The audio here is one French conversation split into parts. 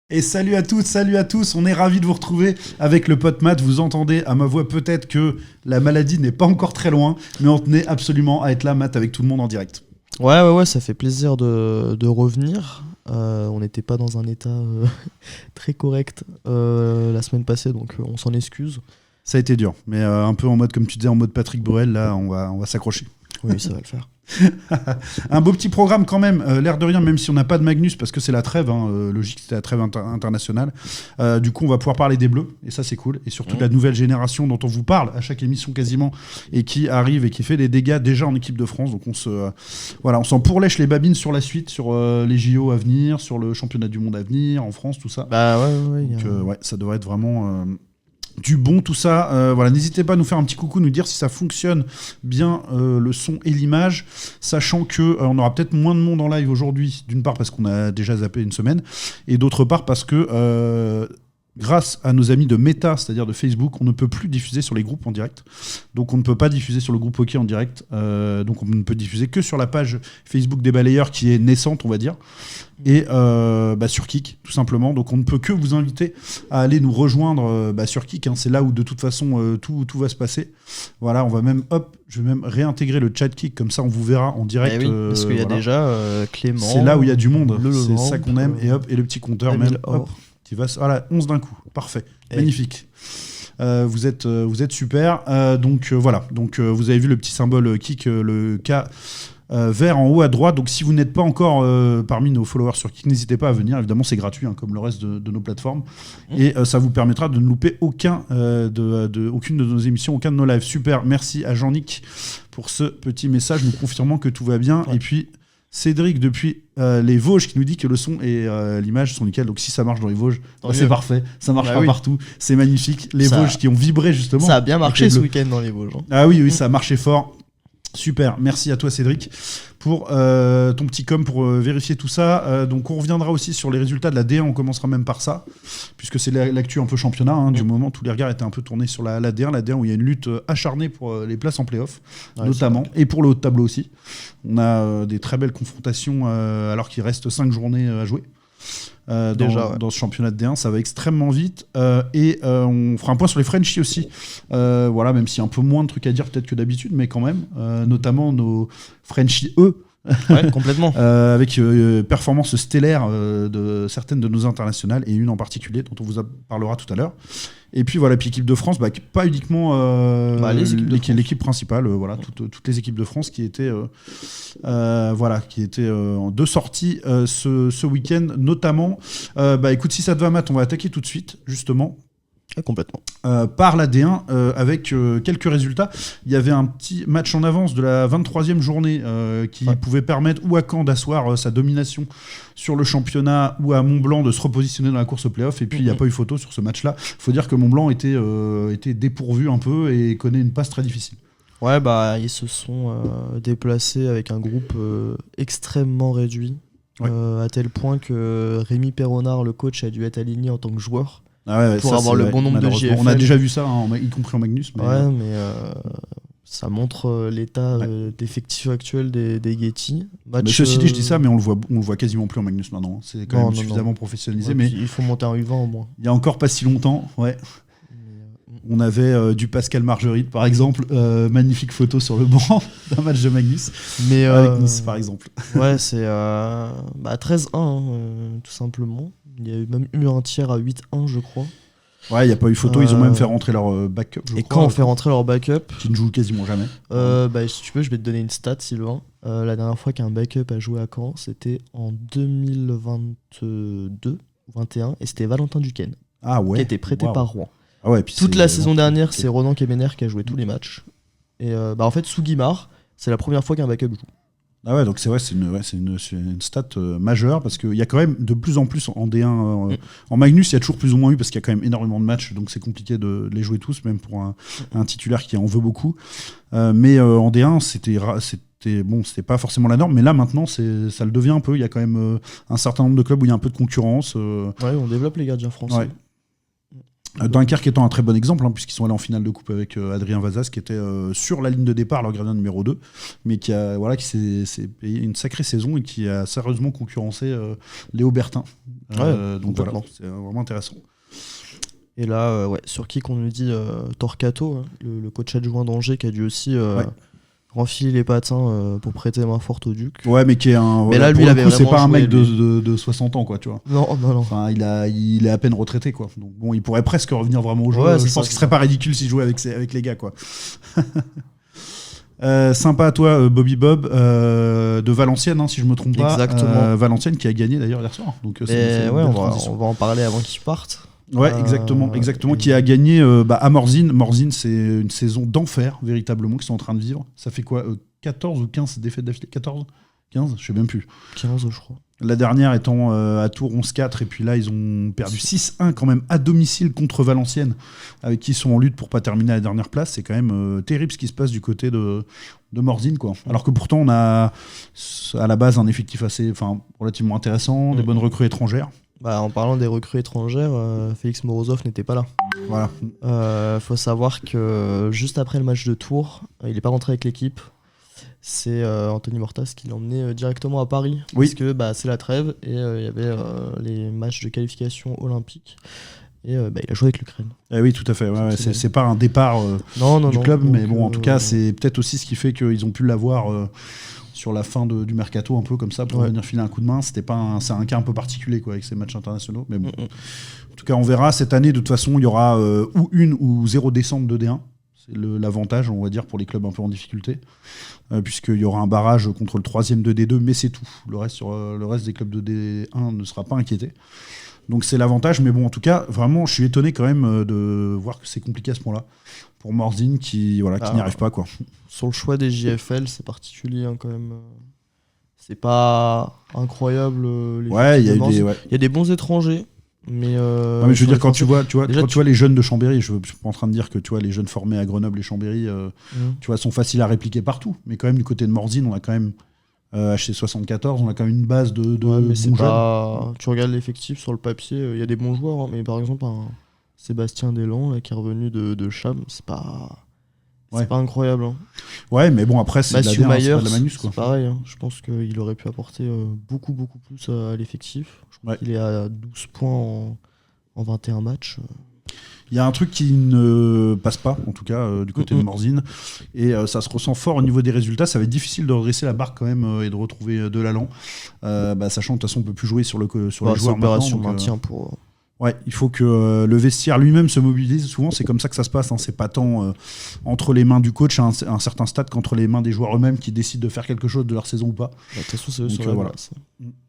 Et salut à tous, on est ravis de vous retrouver avec le pote Matt. Vous entendez à ma voix peut-être que la maladie n'est pas encore très loin, mais on tenait absolument à être là, Matt, avec tout le monde en direct. Ouais, ça fait plaisir de revenir. On n'était pas dans un état très correct la semaine passée, donc on s'en excuse. Ça a été dur, mais un peu en mode, comme tu disais, en mode Patrick Bruel, là, on va s'accrocher. Oui, ça va le faire. Un beau petit programme quand même, l'air de rien, même si on n'a pas de Magnus, parce que c'est la trêve, logique, c'était la trêve internationale. Du coup, on va pouvoir parler des Bleus, et ça c'est cool, et surtout de la nouvelle génération dont on vous parle à chaque émission quasiment, et qui arrive et qui fait des dégâts déjà en équipe de France. Donc on s'en pourlèche les babines sur la suite, sur les JO à venir, sur le championnat du monde à venir, en France, tout ça. Bah ouais. Donc, ça devrait être vraiment... du bon, tout ça. Voilà, n'hésitez pas à nous faire un petit coucou, nous dire si ça fonctionne bien le son et l'image, sachant que on aura peut-être moins de monde en live aujourd'hui, d'une part parce qu'on a déjà zappé une semaine, et d'autre part parce que grâce à nos amis de Meta, c'est-à-dire de Facebook, on ne peut plus diffuser sur les groupes en direct. Donc on ne peut pas diffuser sur le groupe Hockey en direct. Donc on ne peut diffuser que sur la page Facebook des balayeurs qui est naissante, on va dire. Et sur Kik, tout simplement. Donc on ne peut que vous inviter à aller nous rejoindre sur Kik. C'est là où de toute façon tout va se passer. Voilà, je vais même réintégrer le chat Kik, comme ça on vous verra en direct. Oui, parce qu'il y a déjà Clément. C'est là où il y a du monde. C'est Laurent, ça qu'on aime. Et le petit compteur même. Hop. Voilà, 11 d'un coup, parfait, magnifique. Vous êtes super. Donc voilà, vous avez vu le petit symbole Kik, le K vert en haut à droite. Donc si vous n'êtes pas encore parmi nos followers sur Kik, n'hésitez pas à venir. Évidemment, c'est gratuit, comme le reste de nos plateformes. Et ça vous permettra de ne louper aucune de nos émissions, aucun de nos lives. Super, merci à Jean-Nic pour ce petit message, nous confirmant que tout va bien. Ouais. Et puis... Cédric depuis les Vosges qui nous dit que le son et l'image sont nickel, donc si ça marche dans les Vosges, c'est parfait, ça marchera partout, c'est magnifique. Les Vosges qui ont vibré justement. Ça a bien marché ce week-end dans les Vosges. Ah oui, ça a marché fort. Super, merci à toi Cédric pour ton petit com pour vérifier tout ça. Donc on reviendra aussi sur les résultats de la D1, on commencera même par ça, puisque c'est l'actu un peu championnat, du moment, tous les regards étaient un peu tournés sur la D1 où il y a une lutte acharnée pour les places en play-off, notamment, et pour le haut de tableau aussi. On a des très belles confrontations alors qu'il reste 5 journées à jouer. Dans ce championnat de D1, ça va extrêmement vite et on fera un point sur les Frenchies aussi, voilà, même s'il y a un peu moins de trucs à dire peut-être que d'habitude, mais quand même, notamment nos Frenchies complètement. Avec performance stellaire de certaines de nos internationales et une en particulier dont on vous parlera tout à l'heure. Et puis voilà, puis équipe de France, pas uniquement l'équipe principale, toutes les équipes de France qui étaient en deux sorties ce week-end notamment. Écoute, si ça te va Matt, on va attaquer tout de suite justement. Complètement. Par la D1 avec quelques résultats. Il y avait un petit match en avance de la 23e journée qui pouvait permettre ou à Caen d'asseoir sa domination sur le championnat ou à Mont-Blanc de se repositionner dans la course au play-off. Et puis il n'y a pas eu photo sur ce match-là. Il faut dire que Mont-Blanc était dépourvu un peu et connaît une passe très difficile. Ouais, ils se sont déplacés avec un groupe extrêmement réduit, à tel point que Rémi Perronard, le coach, a dû être aligné en tant que joueur. Pour avoir le bon nombre de JFL. On a déjà vu ça, y compris en Magnus. Mais ça montre l'état d'effectif actuel des Getty. Ceci dit, je dis ça, mais on le voit quasiment plus en Magnus maintenant. C'est quand même suffisamment professionnalisé. Mais il faut monter un U20 au moins. Il y a encore pas si longtemps, on avait du Pascal Marguerite, par exemple, magnifique photo sur le banc d'un match de Magnus, avec Nice, par exemple. Ouais, c'est 13-1, tout simplement. Il y a même eu un tiers à 8-1, je crois. Ouais, il n'y a pas eu photo, ils ont même fait rentrer leur backup. Quand on fait rentrer leur backup, qui ne joue quasiment jamais. Si tu veux, je vais te donner une stat, Sylvain. La dernière fois qu'un backup a joué à Caen, c'était en 2022 ou 21, et c'était Valentin Duquesne, qui était prêté par Rouen. Toute la saison dernière, c'est Ronan Kemener qui a joué tous les matchs. Et en fait, sous Guimard, c'est la première fois qu'un backup joue. Ah ouais, donc c'est une stat majeure parce qu'il y a quand même de plus en plus en D1. En Magnus, il y a toujours plus ou moins eu parce qu'il y a quand même énormément de matchs, donc c'est compliqué de les jouer tous, même pour un titulaire qui en veut beaucoup. Mais en D1, c'était pas forcément la norme, mais là maintenant, ça le devient un peu. Il y a quand même un certain nombre de clubs où il y a un peu de concurrence. On développe les gardiens français. Dunkerque étant un très bon exemple, puisqu'ils sont allés en finale de coupe avec Adrien Vazas, qui était sur la ligne de départ, leur gardien numéro 2, mais qui s'est payé une sacrée saison et qui a sérieusement concurrencé Léo Bertin. Donc voilà, c'est vraiment intéressant. Et là, sur qui qu'on nous dit Torquato, le coach adjoint d'Angers, qui a dû aussi renfiler les patins pour prêter main forte au Duc. Ouais, mais qui est un. Mais là, lui, il avait vraiment c'est pas un mec joué, de 60 ans, quoi, tu vois. Non. Enfin, il est à peine retraité, quoi. Donc bon, il pourrait presque revenir vraiment au jeu. Je pense qu'il serait pas ridicule s'il jouait avec les gars, quoi. Sympa à toi, Bobby Bob, de Valenciennes, si je me trompe pas. Exactement. Valenciennes qui a gagné d'ailleurs hier soir. Donc on va en parler avant qu'ils partent. Ouais, exactement, qui a gagné à Morzine. Morzine, c'est une saison d'enfer, véritablement, qu'ils sont en train de vivre. Ça fait quoi, 14 ou 15 défaites d'affilée? 14 15 Je sais même plus. 15, je crois. La dernière étant à Tours 11-4, et puis là, ils ont perdu 6-1 quand même à domicile contre Valenciennes, avec qui ils sont en lutte pour pas terminer à la dernière place. C'est quand même terrible ce qui se passe du côté de Morzine, quoi. Alors que pourtant, on a à la base un effectif relativement intéressant, des bonnes recrues étrangères. En parlant des recrues étrangères, Félix Morozov n'était pas là. Voilà. Faut savoir que juste après le match de Tours, il n'est pas rentré avec l'équipe. C'est Anthony Mortas qui l'a emmené directement à Paris. Oui. Parce que c'est la trêve et il y avait les matchs de qualification olympique. Et il a joué avec l'Ukraine. Oui, tout à fait. C'est pas un départ du club, mais bon, en tout cas, c'est peut-être aussi ce qui fait qu'ils ont pu l'avoir sur la fin du mercato, un peu comme ça, pour venir filer un coup de main. C'est un cas un peu particulier, quoi, avec ces matchs internationaux. Mais bon, en tout cas, on verra. Cette année, de toute façon, il y aura ou une ou zéro descente de D1. C'est l'avantage, on va dire, pour les clubs un peu en difficulté, puisqu'il y aura un barrage contre le 3e de D2, mais c'est tout. Le reste des clubs de D1 ne sera pas inquiété. Donc c'est l'avantage, mais bon, en tout cas, vraiment, je suis étonné quand même de voir que c'est compliqué à ce point-là pour Morzine qui n'y arrive pas, quoi. Sur le choix des JFL, c'est particulier, quand même. C'est pas incroyable. Il y a des bons étrangers. Mais je veux dire, quand tu vois les jeunes de Chambéry, je suis pas en train de dire que tu vois les jeunes formés à Grenoble et Chambéry, tu vois, sont faciles à répliquer partout. Mais quand même, du côté de Morzine, on a quand même HC74, on a quand même une base de mais c'est pas... Tu regardes l'effectif sur le papier, il y a des bons joueurs, mais par exemple un Sébastien Delan là, qui est revenu de Cham, c'est pas incroyable. Ouais, mais bon, après, c'est de la Manus, quoi. C'est pareil, je pense qu'il aurait pu apporter beaucoup plus à l'effectif. Je crois qu'il est à 12 points en 21 matchs. Il y a un truc qui ne passe pas, en tout cas, du côté de Morzine, et ça se ressent fort au niveau des résultats. Ça va être difficile de redresser la barre quand même et de retrouver de l'allant, sachant que de toute façon, on ne peut plus jouer sur les joueurs opération maintenant. Maintien pour... Ouais, il faut que le vestiaire lui-même se mobilise. Souvent, c'est comme ça que ça se passe. C'est pas tant entre les mains du coach à un certain stade qu'entre les mains des joueurs eux-mêmes qui décident de faire quelque chose de leur saison ou pas. De toute façon, c'est eux sur la place.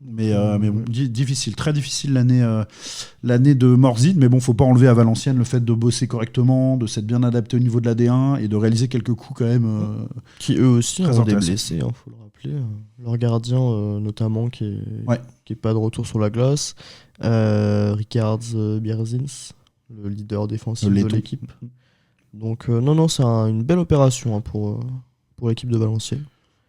Mais bon, difficile, très difficile l'année de Morzine. Mais bon, faut pas enlever à Valenciennes le fait de bosser correctement, de s'être bien adapté au niveau de la D1 et de réaliser quelques coups quand même. Qui eux aussi ont des blessés, faut le rappeler. Leur gardien, notamment, qui est pas de retour sur la glace. Ricard Bierzins, le leader défensif de l'équipe. Donc c'est une belle opération pour l'équipe de Valenciennes.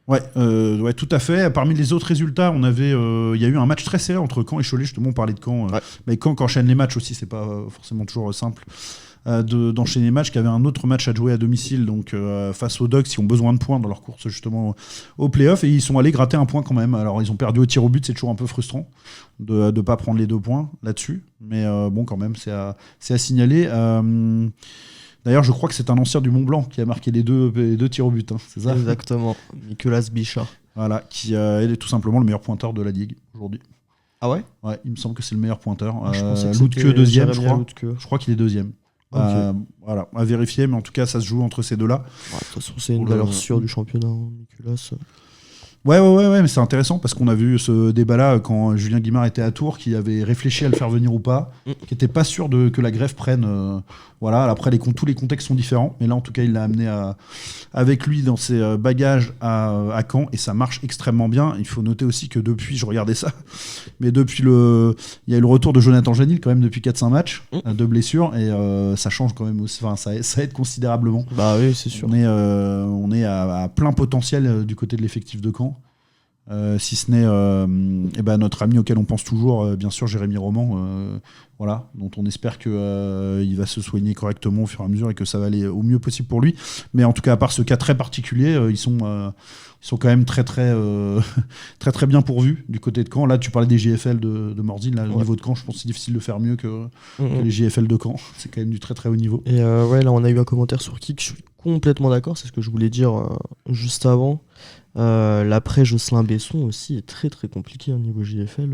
Ouais, tout à fait. Parmi les autres résultats, il y a eu un match très serré entre Caen et Cholet. Justement, on parlait de Caen. Mais Caen qui enchaîne les matchs aussi, c'est pas forcément toujours simple d'enchaîner les matchs, qui avait un autre match à jouer à domicile, donc face aux Dogs, qui ont besoin de points dans leur course justement au play-off, et ils sont allés gratter un point quand même. Alors ils ont perdu au tir au but, c'est toujours un peu frustrant de ne pas prendre les 2 points là-dessus, mais bon, quand même, c'est à signaler. D'ailleurs, je crois que c'est un ancien du Mont-Blanc qui a marqué les deux tirs au but, c'est ça ? Exactement, Nicolas Bichat. Voilà, qui est tout simplement le meilleur pointeur de la Ligue aujourd'hui. Ah ouais ? Ouais, il me semble que c'est le meilleur pointeur. Loutke deuxième, je crois. Je crois qu'il est deuxième. Okay. Voilà, à vérifier, mais en tout cas, ça se joue entre ces deux-là. De toute façon, c'est une valeur sûre du championnat, Nicolas. Ouais, mais c'est intéressant parce qu'on a vu ce débat-là quand Julien Guimard était à Tours, qui avait réfléchi à le faire venir ou pas, qui n'était pas sûr que la grève prenne. Voilà, après, tous les contextes sont différents, mais là, en tout cas, il l'a amené avec lui dans ses bagages à Caen, et ça marche extrêmement bien. Il faut noter aussi que depuis, je regardais ça, mais depuis il y a eu le retour de Jonathan Janil quand même depuis 4-5 matchs de blessures, et ça change quand même aussi, ça aide considérablement. Bah oui, c'est sûr. On est à plein potentiel du côté de l'effectif de Caen. si ce n'est notre ami auquel on pense toujours, bien sûr, Jérémy Roman, voilà, dont on espère qu'il va se soigner correctement au fur et à mesure et que ça va aller au mieux possible pour lui. Mais en tout cas, à part ce cas très particulier, ils sont quand même très très bien pourvus du côté de Caen. Là, tu parlais des JFL de Morzine. Là, au niveau de Caen, je pense que c'est difficile de faire mieux que les JFL de Caen. C'est quand même du très très haut niveau. Et là, on a eu un commentaire sur Kik. Je suis complètement d'accord. C'est ce que je voulais dire juste avant. L'après Jocelyn Besson aussi est très très compliqué au niveau JFL.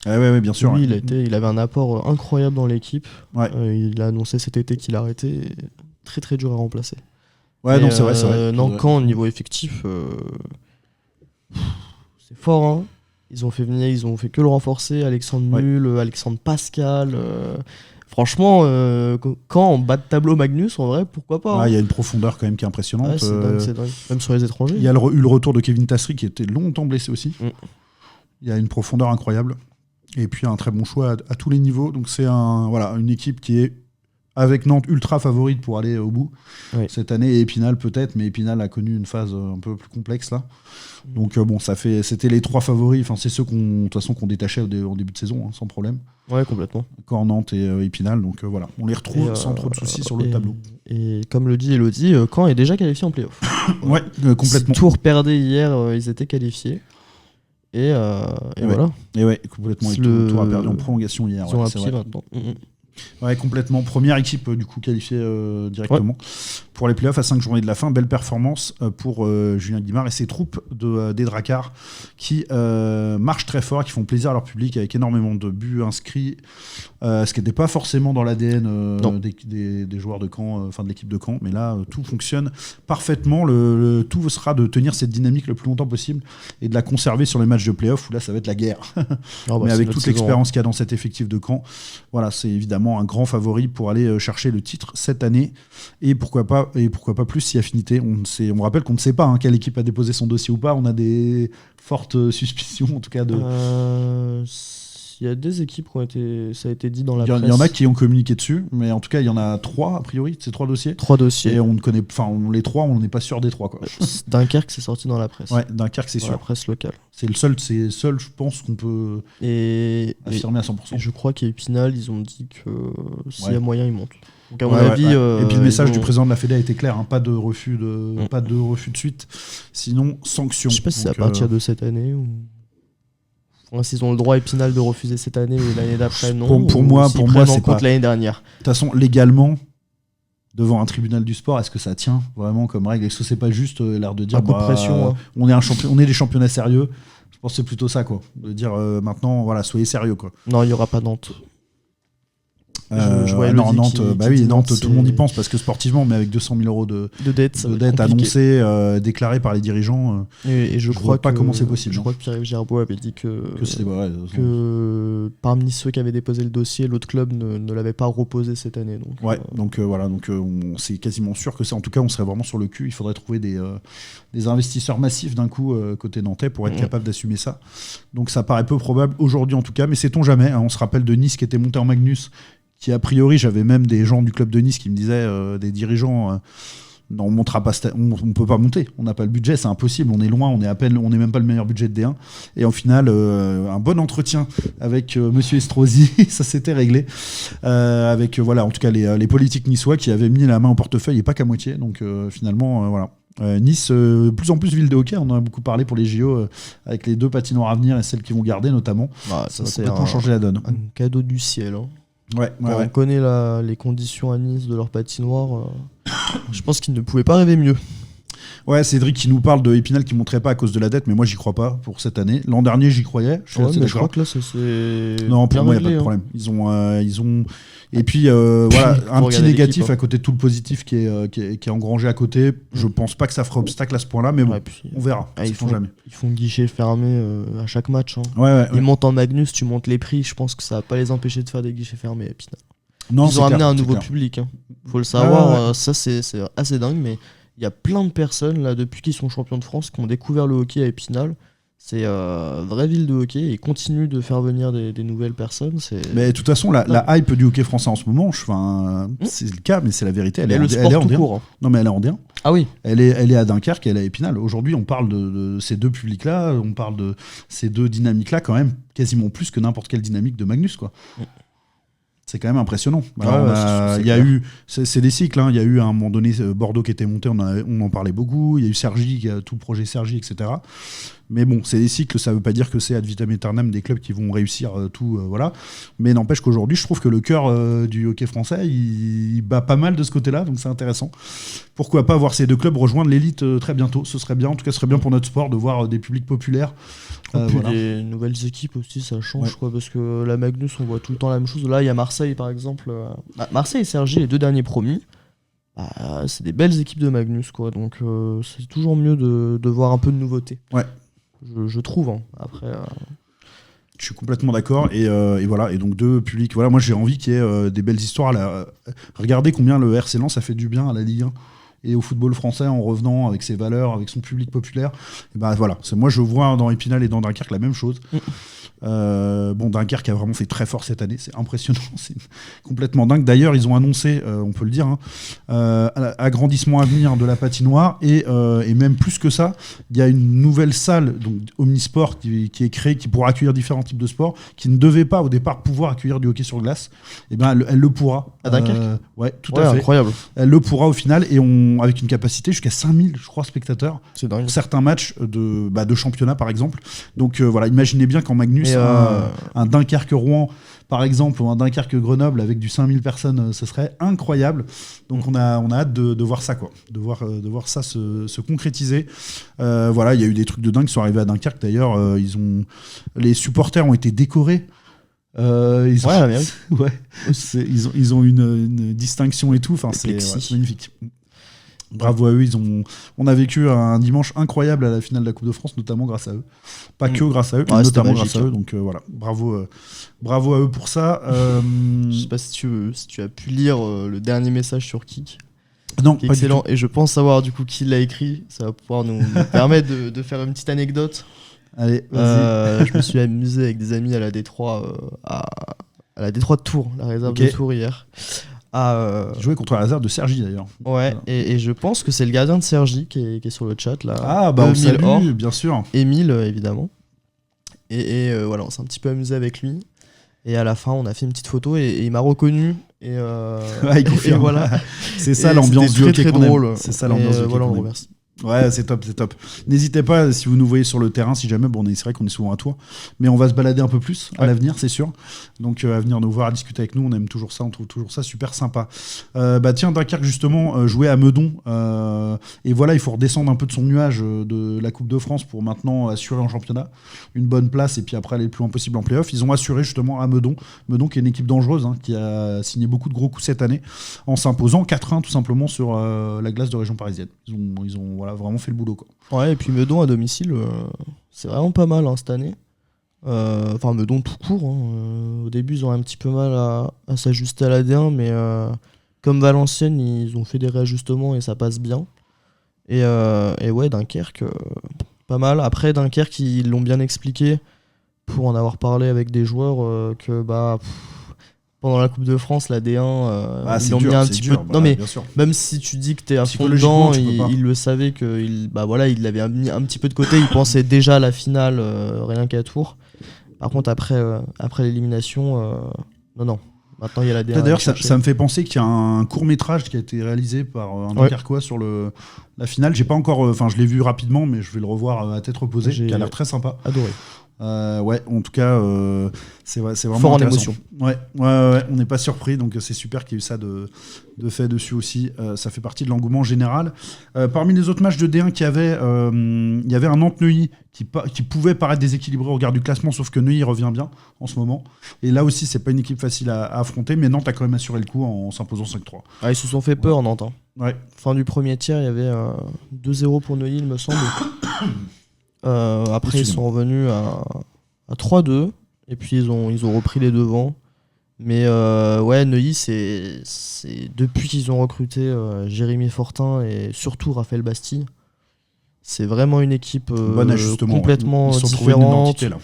Ouais, bien sûr. Lui, il avait un apport incroyable dans l'équipe. Ouais. Il a annoncé cet été qu'il arrêtait. Très très dur à remplacer. Ouais, non, c'est vrai. Non, Caen, au niveau effectif, c'est fort. Hein. Ils ont fait que le renforcer. Alexandre Null, Alexandre Pascal. Franchement, quand en bas de tableau Magnus, en vrai, pourquoi pas. Il y a une profondeur quand même qui est impressionnante. Ouais, c'est dingue. Même sur les étrangers. Il y a eu le retour de Kevin Tassery qui était longtemps blessé aussi. Il y a une profondeur incroyable. Et puis un très bon choix à tous les niveaux. Donc c'est une équipe qui est, avec Nantes, ultra favorite pour aller au bout cette année. Et Épinal peut-être, mais Épinal a connu une phase un peu plus complexe là. Donc c'était les 3 favoris. Enfin, c'est ceux qu'on détachait au début de saison, sans problème. Ouais, complètement. Caen, Nantes et Épinal. Donc voilà, on les retrouve sans trop de soucis sur le tableau. Et comme le dit Elodie, Caen est déjà qualifié en play-off. Complètement. Si Tours perdait hier, ils étaient qualifiés. Et voilà. Et ouais, complètement. Et Tours a perdu en prolongation hier. Ils ont un pied maintenant. Ouais, complètement. Première équipe du coup qualifiée directement pour les playoffs à 5 journées de la fin. Belle performance pour Julien Guimard et ses troupes des Drakkars qui marchent très fort, qui font plaisir à leur public avec énormément de buts inscrits, ce qui n'était pas forcément dans l'ADN des joueurs de Caen, de l'équipe de Caen. Mais là, tout fonctionne parfaitement. Le tout sera de tenir cette dynamique le plus longtemps possible et de la conserver sur les matchs de playoffs où là, ça va être la guerre. Mais avec toute l'expérience qu'il y a dans cet effectif de Caen, voilà, c'est évidemment un grand favori pour aller chercher le titre cette année et pourquoi pas plus si affinité. On rappelle qu'on ne sait pas quelle équipe a déposé son dossier ou pas. On a des fortes suspicions en tout cas de. Il y a des équipes qui ont été, ça a été dit dans la presse. Il y en a qui ont communiqué dessus, mais en tout cas il y en a 3 a priori. C'est 3 dossiers. 3 dossiers. Et les 3, on n'est pas sûr des 3 quoi. Dunkerque, c'est sorti dans la presse. Ouais, Dunkerque, c'est sûr. Dans la presse locale. C'est le seul, je pense qu'on peut affirmer à 100%. Et je crois qu'à Épinal, ils ont dit que s'il y a moyen, ils montent. Donc à mon avis, et puis le message du président de la Fédé a été clair, pas de refus de suite, sinon sanction. Je sais pas si c'est à partir de cette année ou. S'ils ont le droit Épinal de refuser cette année ou l'année d'après, non. Pour moi, c'est pas l'année dernière. De toute façon, légalement, devant un tribunal du sport, est-ce que ça tient vraiment comme règle? Est-ce que c'est pas juste l'air de dire un coup de pression, on est des championnats sérieux? Je pense que c'est plutôt ça, quoi. De dire maintenant, voilà, soyez sérieux, quoi. Non, il y aura pas Nantes. Je voyais Nantes, Nantes, tout le monde y pense parce que sportivement, mais avec 200 000 euros de dette annoncée, déclarée par les dirigeants, et je crois pas comment c'est possible. Je crois que Pierre-Yves Gerbeau avait dit que c'était vrai. Que parmi ceux qui avaient déposé le dossier, l'autre club ne l'avait pas reposé cette année. Donc, voilà, c'est quasiment sûr que c'est. En tout cas, on serait vraiment sur le cul. Il faudrait trouver des investisseurs massifs d'un coup côté nantais pour être capable d'assumer ça. Donc ça paraît peu probable aujourd'hui en tout cas, mais sait-on jamais. On se rappelle de Nice qui était monté en Magnus. Qui a priori, j'avais même des gens du club de Nice qui me disaient, des dirigeants, non, on montera pas, on peut pas monter, on n'a pas le budget, c'est impossible, on est loin, on est même pas le meilleur budget de D1. Et au final, un bon entretien avec Monsieur Estrosi, ça s'était réglé, avec en tout cas les politiques niçois qui avaient mis la main au portefeuille et pas qu'à moitié. Donc finalement, voilà. Nice, de plus en plus ville de hockey, on en a beaucoup parlé pour les JO, avec les 2 patinoires à venir et celles qui vont garder notamment. Ça va complètement changer la donne. Un cadeau du ciel. On connaît les conditions à Nice de leur patinoire. Je pense qu'ils ne pouvaient pas rêver mieux. Ouais, Cédric qui nous parle de Épinal qui ne monterait pas à cause de la dette, mais moi j'y crois pas pour cette année. L'an dernier j'y croyais. Je crois que là c'est. Non, pour moi il n'y a pas de problème. Ils ont. Et puis voilà, un petit négatif à côté de tout le positif qui est engrangé à côté. Je pense pas que ça fera obstacle à ce point-là, mais bon, on verra. Ils font guichet fermé à chaque match. Ils montent en Magnus, tu montes les prix. Je pense que ça va pas les empêcher de faire des guichets fermés à Épinal. Non, ils ont amené un nouveau public. Faut le savoir. Ça c'est assez dingue, mais il y a plein de personnes là depuis qu'ils sont champions de France qui ont découvert le hockey à Épinal. C'est vraie ville de hockey, et continue de faire venir des nouvelles personnes. Mais de toute façon, la hype du hockey français en ce moment, c'est le cas, mais c'est la vérité. Elle est en D1. Non, mais elle est en D1. Ah oui. Elle est à Dunkerque, elle est à Épinal. Aujourd'hui, on parle de ces deux publics-là, on parle de ces deux dynamiques-là, quand même, quasiment plus que n'importe quelle dynamique de Magnus, quoi. C'est quand même impressionnant. C'est des cycles. Hein. Il y a eu à un moment donné Bordeaux qui était monté, on en parlait beaucoup. Il y a eu Cergy, tout le projet Cergy, etc. Mais bon, c'est des cycles, ça ne veut pas dire que c'est ad vitam aeternam des clubs qui vont réussir tout. Voilà. Mais n'empêche qu'aujourd'hui, je trouve que le cœur du hockey français, il bat pas mal de ce côté-là, donc c'est intéressant. Pourquoi pas voir ces deux clubs rejoindre l'élite très bientôt. Ce serait bien, en tout cas, ce serait bien pour notre sport de voir des publics populaires. Les nouvelles équipes aussi, ça change, quoi, parce que la Magnus, on voit tout le temps la même chose. Là, il y a Marseille, par exemple. Marseille et Cergy, les 2 derniers promus. C'est des belles équipes de Magnus, quoi. Donc c'est toujours mieux de voir un peu de nouveauté. Ouais. Je trouve. Hein. Après. Je suis complètement d'accord. Et voilà. Et donc 2 publics. Voilà, moi j'ai envie qu'il y ait des belles histoires. Regardez combien le RC Lens a fait du bien à la Ligue 1. Et au football français en revenant avec ses valeurs, avec son public populaire. Et voilà, moi je vois dans Épinal et dans Dunkerque la même chose. Dunkerque a vraiment fait très fort cette année, c'est impressionnant, c'est complètement dingue. D'ailleurs, ils ont annoncé, on peut le dire, agrandissement à venir de la patinoire et même plus que ça, il y a une nouvelle salle, donc Omnisport, qui est créée, qui pourra accueillir différents types de sports, qui ne devait pas au départ pouvoir accueillir du hockey sur glace. Et elle le pourra. À Dunkerque. Ouais, tout à fait. Incroyable. Elle le pourra au final et avec une capacité jusqu'à 5000, je crois, spectateurs. C'est dingue. Pour certains matchs de championnat, par exemple. Donc voilà, imaginez bien qu'en Magnus, un Dunkerque-Rouen, par exemple, ou un Dunkerque-Grenoble avec du 5000 personnes, ce serait incroyable. Donc on a hâte de voir ça, quoi. De voir ça se concrétiser. Voilà, il y a eu des trucs de dingue qui sont arrivés à Dunkerque, d'ailleurs. Les supporters ont été décorés. Ils ont une distinction et tout. Enfin, c'est magnifique. Bravo à eux, on a vécu un dimanche incroyable à la finale de la Coupe de France, notamment grâce à eux. Pas que grâce à eux, mais notamment grâce à eux. Donc voilà, bravo à eux pour ça. Je sais pas si tu as pu lire le dernier message sur Kik. Non, qui est excellent. Et je pense savoir du coup qui l'a écrit. Ça va pouvoir nous permettre de faire une petite anecdote. Allez, vas-y. Je me suis amusé avec des amis à la Détroit, à la Détroit de Tours, la réserve de Tours hier. Joué contre la réserve de Cergy d'ailleurs. Ouais, voilà. et je pense que c'est le gardien de Cergy qui est sur le chat là. On salue, bien sûr. Émile, évidemment. Et voilà, on s'est un petit peu amusé avec lui. Et à la fin, on a fait une petite photo et il m'a reconnu. Et confirme. Et voilà. C'est ça l'ambiance du hockey qu'on aime. C'est ça l'ambiance du hockey voilà, qu'on on aime. remercie. Ouais, c'est top. N'hésitez pas, si vous nous voyez sur le terrain, si jamais, c'est vrai qu'on est souvent à Tours, mais on va se balader un peu plus à l'avenir, c'est sûr. Donc à venir nous voir, à discuter avec nous, on aime toujours ça, on trouve toujours ça super sympa. Tiens, Dunkerque justement, jouait à Meudon, et voilà, il faut redescendre un peu de son nuage de la Coupe de France pour maintenant assurer en championnat une bonne place et puis après aller le plus loin possible en play-off. Ils ont assuré justement à Meudon qui est une équipe dangereuse, qui a signé beaucoup de gros coups cette année, en s'imposant 4-1 tout simplement sur la glace de région parisienne. Ils ont vraiment fait le boulot, quoi. Ouais, et puis Meudon à domicile, c'est vraiment pas mal cette année. Enfin, Meudon tout court. Au début, ils ont un petit peu mal à s'ajuster à la D1, mais comme Valenciennes, ils ont fait des réajustements et ça passe bien. Et ouais, Dunkerque, pas mal. Après, Dunkerque, ils l'ont bien expliqué pour en avoir parlé avec des joueurs que pendant la Coupe de France, la D1, ils ont mis un petit peu. Non, mais même si tu dis que t'es à fond dedans, il le savait qu'il l'avait mis un petit peu de côté. Il pensait déjà à la finale, rien qu'à Tours. Par contre, après l'élimination, non. Maintenant, il y a la D1. D'ailleurs, ça me fait penser qu'il y a un court-métrage qui a été réalisé par un Dunkerquois sur la finale. J'ai pas encore. je l'ai vu rapidement, mais je vais le revoir à tête reposée. Qui a l'air très sympa. Adoré. Ouais, en tout cas, c'est vraiment fort en intéressant. émotion. Ouais, on n'est pas surpris, donc c'est super qu'il y ait eu ça de fait dessus aussi. Ça fait partie de l'engouement général. Parmi les autres matchs de D1 qu'il y avait, il y avait un Nantes-Neuilly qui pouvait paraître déséquilibré au regard du classement, sauf que Neuilly revient bien en ce moment. Et là aussi, c'est pas une équipe facile à affronter, mais Nantes a quand même assuré le coup en s'imposant 5-3. Ils se sont fait peur, Nantes. Ouais. Fin du premier tiers, il y avait 2-0 pour Neuilly, il me semble. Après, ils sont revenus à 3-2 et puis ils ont repris les devants. Mais Neuilly, c'est depuis qu'ils ont recruté Jérémy Fortin et surtout Raphaël Bastille, C'est vraiment une équipe Ils complètement sont différente. Une identité, là.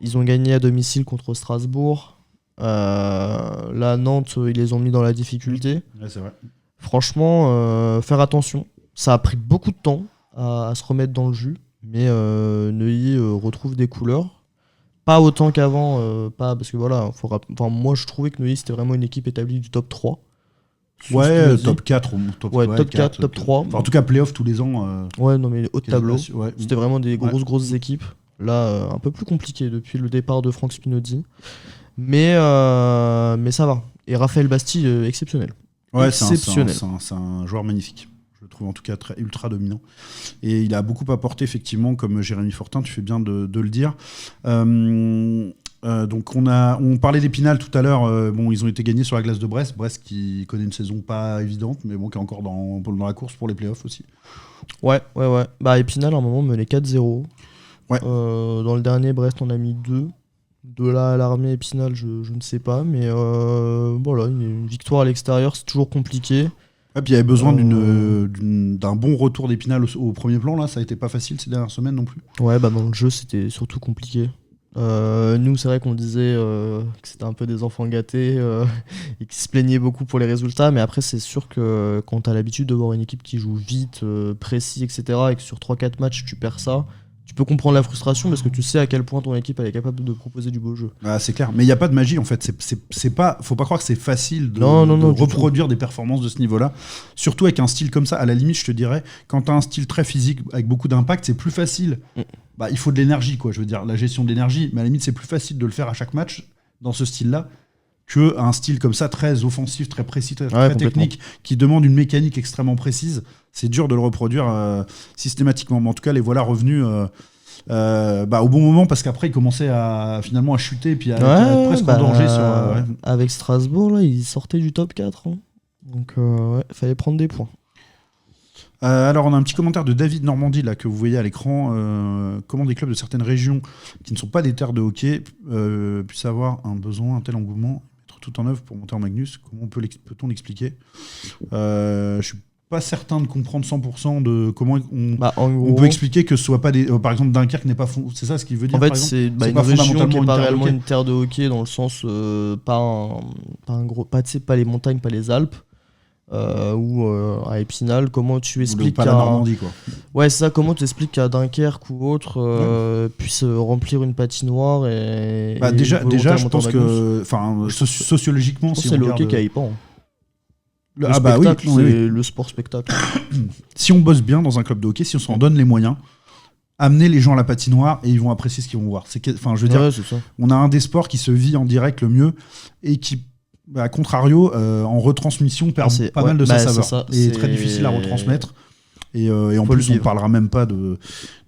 Ils ont gagné à domicile contre Strasbourg. Là, Nantes, ils les ont mis dans la difficulté. Ouais, c'est vrai. Franchement, faire attention. Ça a pris beaucoup de temps à se remettre dans le jus, mais Neuilly retrouve des couleurs. Pas autant qu'avant, parce que voilà, moi je trouvais que Neuilly c'était vraiment une équipe établie du top 3. Ouais, top 4. Top 4, top 3. Enfin, en tout cas, playoff tous les ans. Ouais, non, mais haut de tableau. Ouais. C'était vraiment des grosses équipes. Là, un peu plus compliqué depuis le départ de Franck Spinozzi. Mais ça va. Et Raphaël Bastille, exceptionnel. Ouais, exceptionnel. C'est un joueur magnifique. Je le trouve en tout cas ultra dominant. Et il a beaucoup apporté, effectivement, comme Jérémy Fortin, tu fais bien de le dire. Donc on parlait d'Épinal tout à l'heure. Ils ont été gagnés sur la glace de Brest. Brest qui connaît une saison pas évidente, mais qui est encore dans la course pour les playoffs aussi. Ouais. Bah, Épinal, à un moment, menait 4-0. Ouais. Dans le dernier, Brest, on a mis 2. De là à l'Armée, Épinal, je ne sais pas. Mais voilà, une victoire à l'extérieur, c'est toujours compliqué. Et puis il y avait besoin d'un bon retour d'Épinal au premier plan. Là, ça a été pas facile ces dernières semaines non plus. Ouais, bah dans le jeu, c'était surtout compliqué. Nous, c'est vrai qu'on disait que c'était un peu des enfants gâtés et qui se plaignaient beaucoup pour les résultats, mais après c'est sûr que quand tu as l'habitude de voir une équipe qui joue vite, précis, etc., et que sur 3-4 matchs tu perds ça, tu peux comprendre la frustration parce que tu sais à quel point ton équipe elle est capable de proposer du beau jeu. Ah, c'est clair, mais il n'y a pas de magie en fait. Faut pas croire que c'est facile de reproduire des performances de ce niveau-là, surtout avec un style comme ça. À la limite, je te dirais, quand tu as un style très physique avec beaucoup d'impact, c'est plus facile. Il faut de l'énergie, quoi. Je veux dire, la gestion de l'énergie, mais à la limite, c'est plus facile de le faire à chaque match dans ce style-là qu'un style comme ça, très offensif, très précis, très technique, qui demande une mécanique extrêmement précise. C'est dur de le reproduire systématiquement. Mais en tout cas, les voilà revenus au bon moment, parce qu'après, ils commençaient finalement à chuter, puis à être presque en danger. Avec Strasbourg, là, ils sortaient du top 4. Hein. Donc, il fallait prendre des points. Alors, on a un petit commentaire de David Normandie là, que vous voyez à l'écran. Comment des clubs de certaines régions qui ne sont pas des terres de hockey puissent avoir un besoin, un tel engouement, mettre tout en œuvre pour monter en Magnus. Comment peut-on l'expliquer ? Je suis pas certain de comprendre 100% de comment on peut expliquer que ce soit pas des. Par exemple, Dunkerque n'est pas. C'est ça ce qu'il veut dire ? En fait, par c'est une région qui n'est pas réellement une terre de hockey, dans le sens pas les montagnes, pas les Alpes. Ou à Épinal, comment tu expliques la Normandie, quoi. Ouais, c'est ça, comment tu expliques qu'à Dunkerque ou autre puisse remplir une patinoire et déjà je pense que sociologiquement, si c'est le hockey qui a hypan. Le sport spectacle. Si on bosse bien dans un club de hockey, si on s'en donne les moyens, amener les gens à la patinoire et ils vont apprécier ce qu'ils vont voir. C'est ça. On a un des sports qui se vit en direct le mieux et qui, à contrario, en retransmission, perd pas mal de sa saveur. Et très difficile à retransmettre. Et en plus, on ne parlera même pas de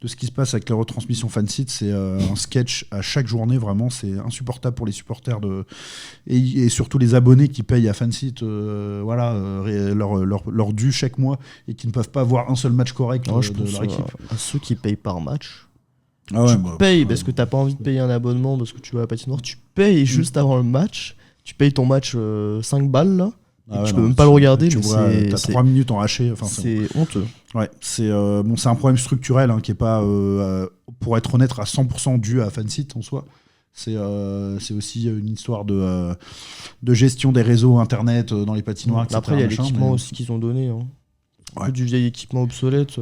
ce qui se passe avec la retransmission Fansite. C'est un sketch à chaque journée, vraiment. C'est insupportable pour les supporters et surtout les abonnés qui payent à Fansite leur dû chaque mois et qui ne peuvent pas voir un seul match correct de leur équipe. À ceux qui payent par match. Tu payes parce que tu n'as pas envie de payer un abonnement parce que tu vas à la patinoire. Tu payes juste avant le match. Tu payes ton match 5 balles là. Tu peux même pas le regarder, mais t'as 3 minutes enrachées. C'est honteux. Ouais, c'est un problème structurel qui est pas, pour être honnête, à 100% dû à Fansite en soi. C'est aussi une histoire de gestion des réseaux internet dans les patinoires. Après, il y a l'équipement aussi qu'ils ont donné. Du vieil équipement obsolète.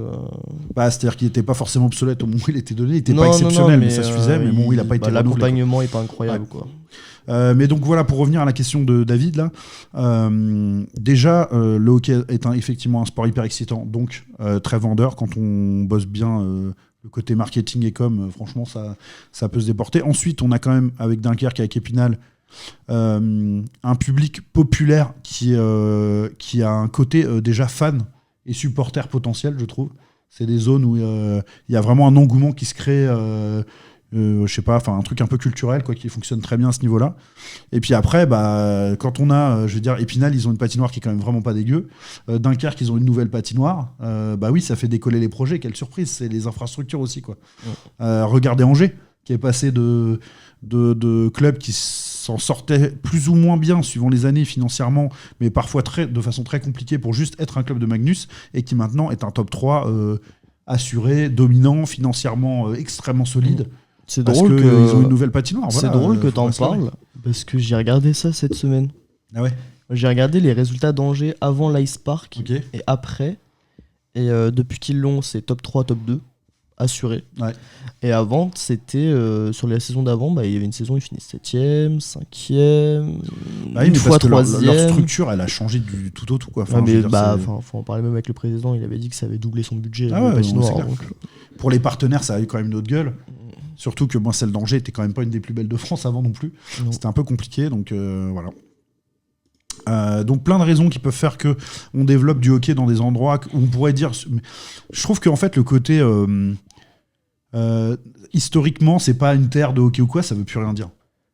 C'est-à-dire qu'il n'était pas forcément obsolète au moment où il était donné. Il n'était pas exceptionnel, mais ça suffisait. Mais il n'a pas été renouvelé. L'accompagnement n'est pas incroyable, quoi. Mais donc voilà, pour revenir à la question de David là, déjà le hockey est effectivement un sport hyper excitant, donc très vendeur. Quand on bosse bien le côté marketing et com, franchement ça peut se déporter. Ensuite, on a quand même avec Dunkerque, avec Épinal, un public populaire qui a un côté déjà fan et supporter potentiel, je trouve. C'est des zones où il y a vraiment un engouement qui se crée. Je sais pas, un truc un peu culturel qui fonctionne très bien à ce niveau-là. Et puis après, quand on a, je veux dire, Épinal, ils ont une patinoire qui est quand même vraiment pas dégueu. Dunkerque, ils ont une nouvelle patinoire. Oui, ça fait décoller les projets. Quelle surprise, c'est les infrastructures aussi, quoi. Regardez Angers, qui est passé de clubs qui s'en sortaient plus ou moins bien suivant les années financièrement, mais parfois de façon très compliquée pour juste être un club de Magnus, et qui maintenant est un top 3 assuré, dominant, financièrement extrêmement solide. C'est parce drôle qu'ils ont une nouvelle patinoire. C'est drôle que t'en parles, parce que j'ai regardé ça cette semaine. Ah ouais. J'ai regardé les résultats d'Angers avant l'Ice Park Okay. et après. Et depuis qu'ils l'ont, c'est top 3, top 2, assuré. Ouais. Et avant, c'était sur la saison d'avant, il y avait une saison, ils finissaient 7ème, 5ème, une fois 3ème. Leur structure, elle a changé du tout au tout. Quoi. Enfin, faut en parler même avec le président, il avait dit que ça avait doublé son budget. Pour les partenaires, ça a eu quand même une autre gueule. Surtout que moi, celle d'Angers était quand même pas une des plus belles de France avant non plus. Non. C'était un peu compliqué, donc voilà. Donc plein de raisons qui peuvent faire que on développe du hockey dans des endroits où on pourrait dire. Je trouve qu'en fait le côté historiquement c'est pas une terre de hockey ou quoi, ça veut plus rien dire.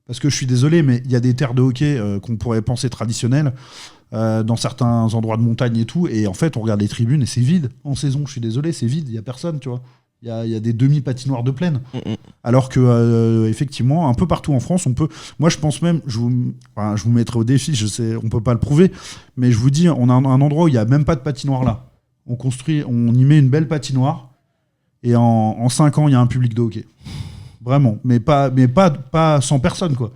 Parce que je suis désolé, mais il y a des terres de hockey qu'on pourrait penser traditionnelles dans certains endroits de montagne et tout, et en fait on regarde les tribunes et c'est vide en saison. Je suis désolé, c'est vide, il y a personne, tu vois. Il y a des demi-patinoires de plaine. Alors que, effectivement, un peu partout en France, on peut. Moi, je pense même, je vous mettrai au défi, je sais, on peut pas le prouver, mais je vous dis, on a un endroit où il n'y a même pas de patinoire là. On y met une belle patinoire, et en 5 ans, il y a un public de hockey. Vraiment. Mais pas 100 personnes, quoi.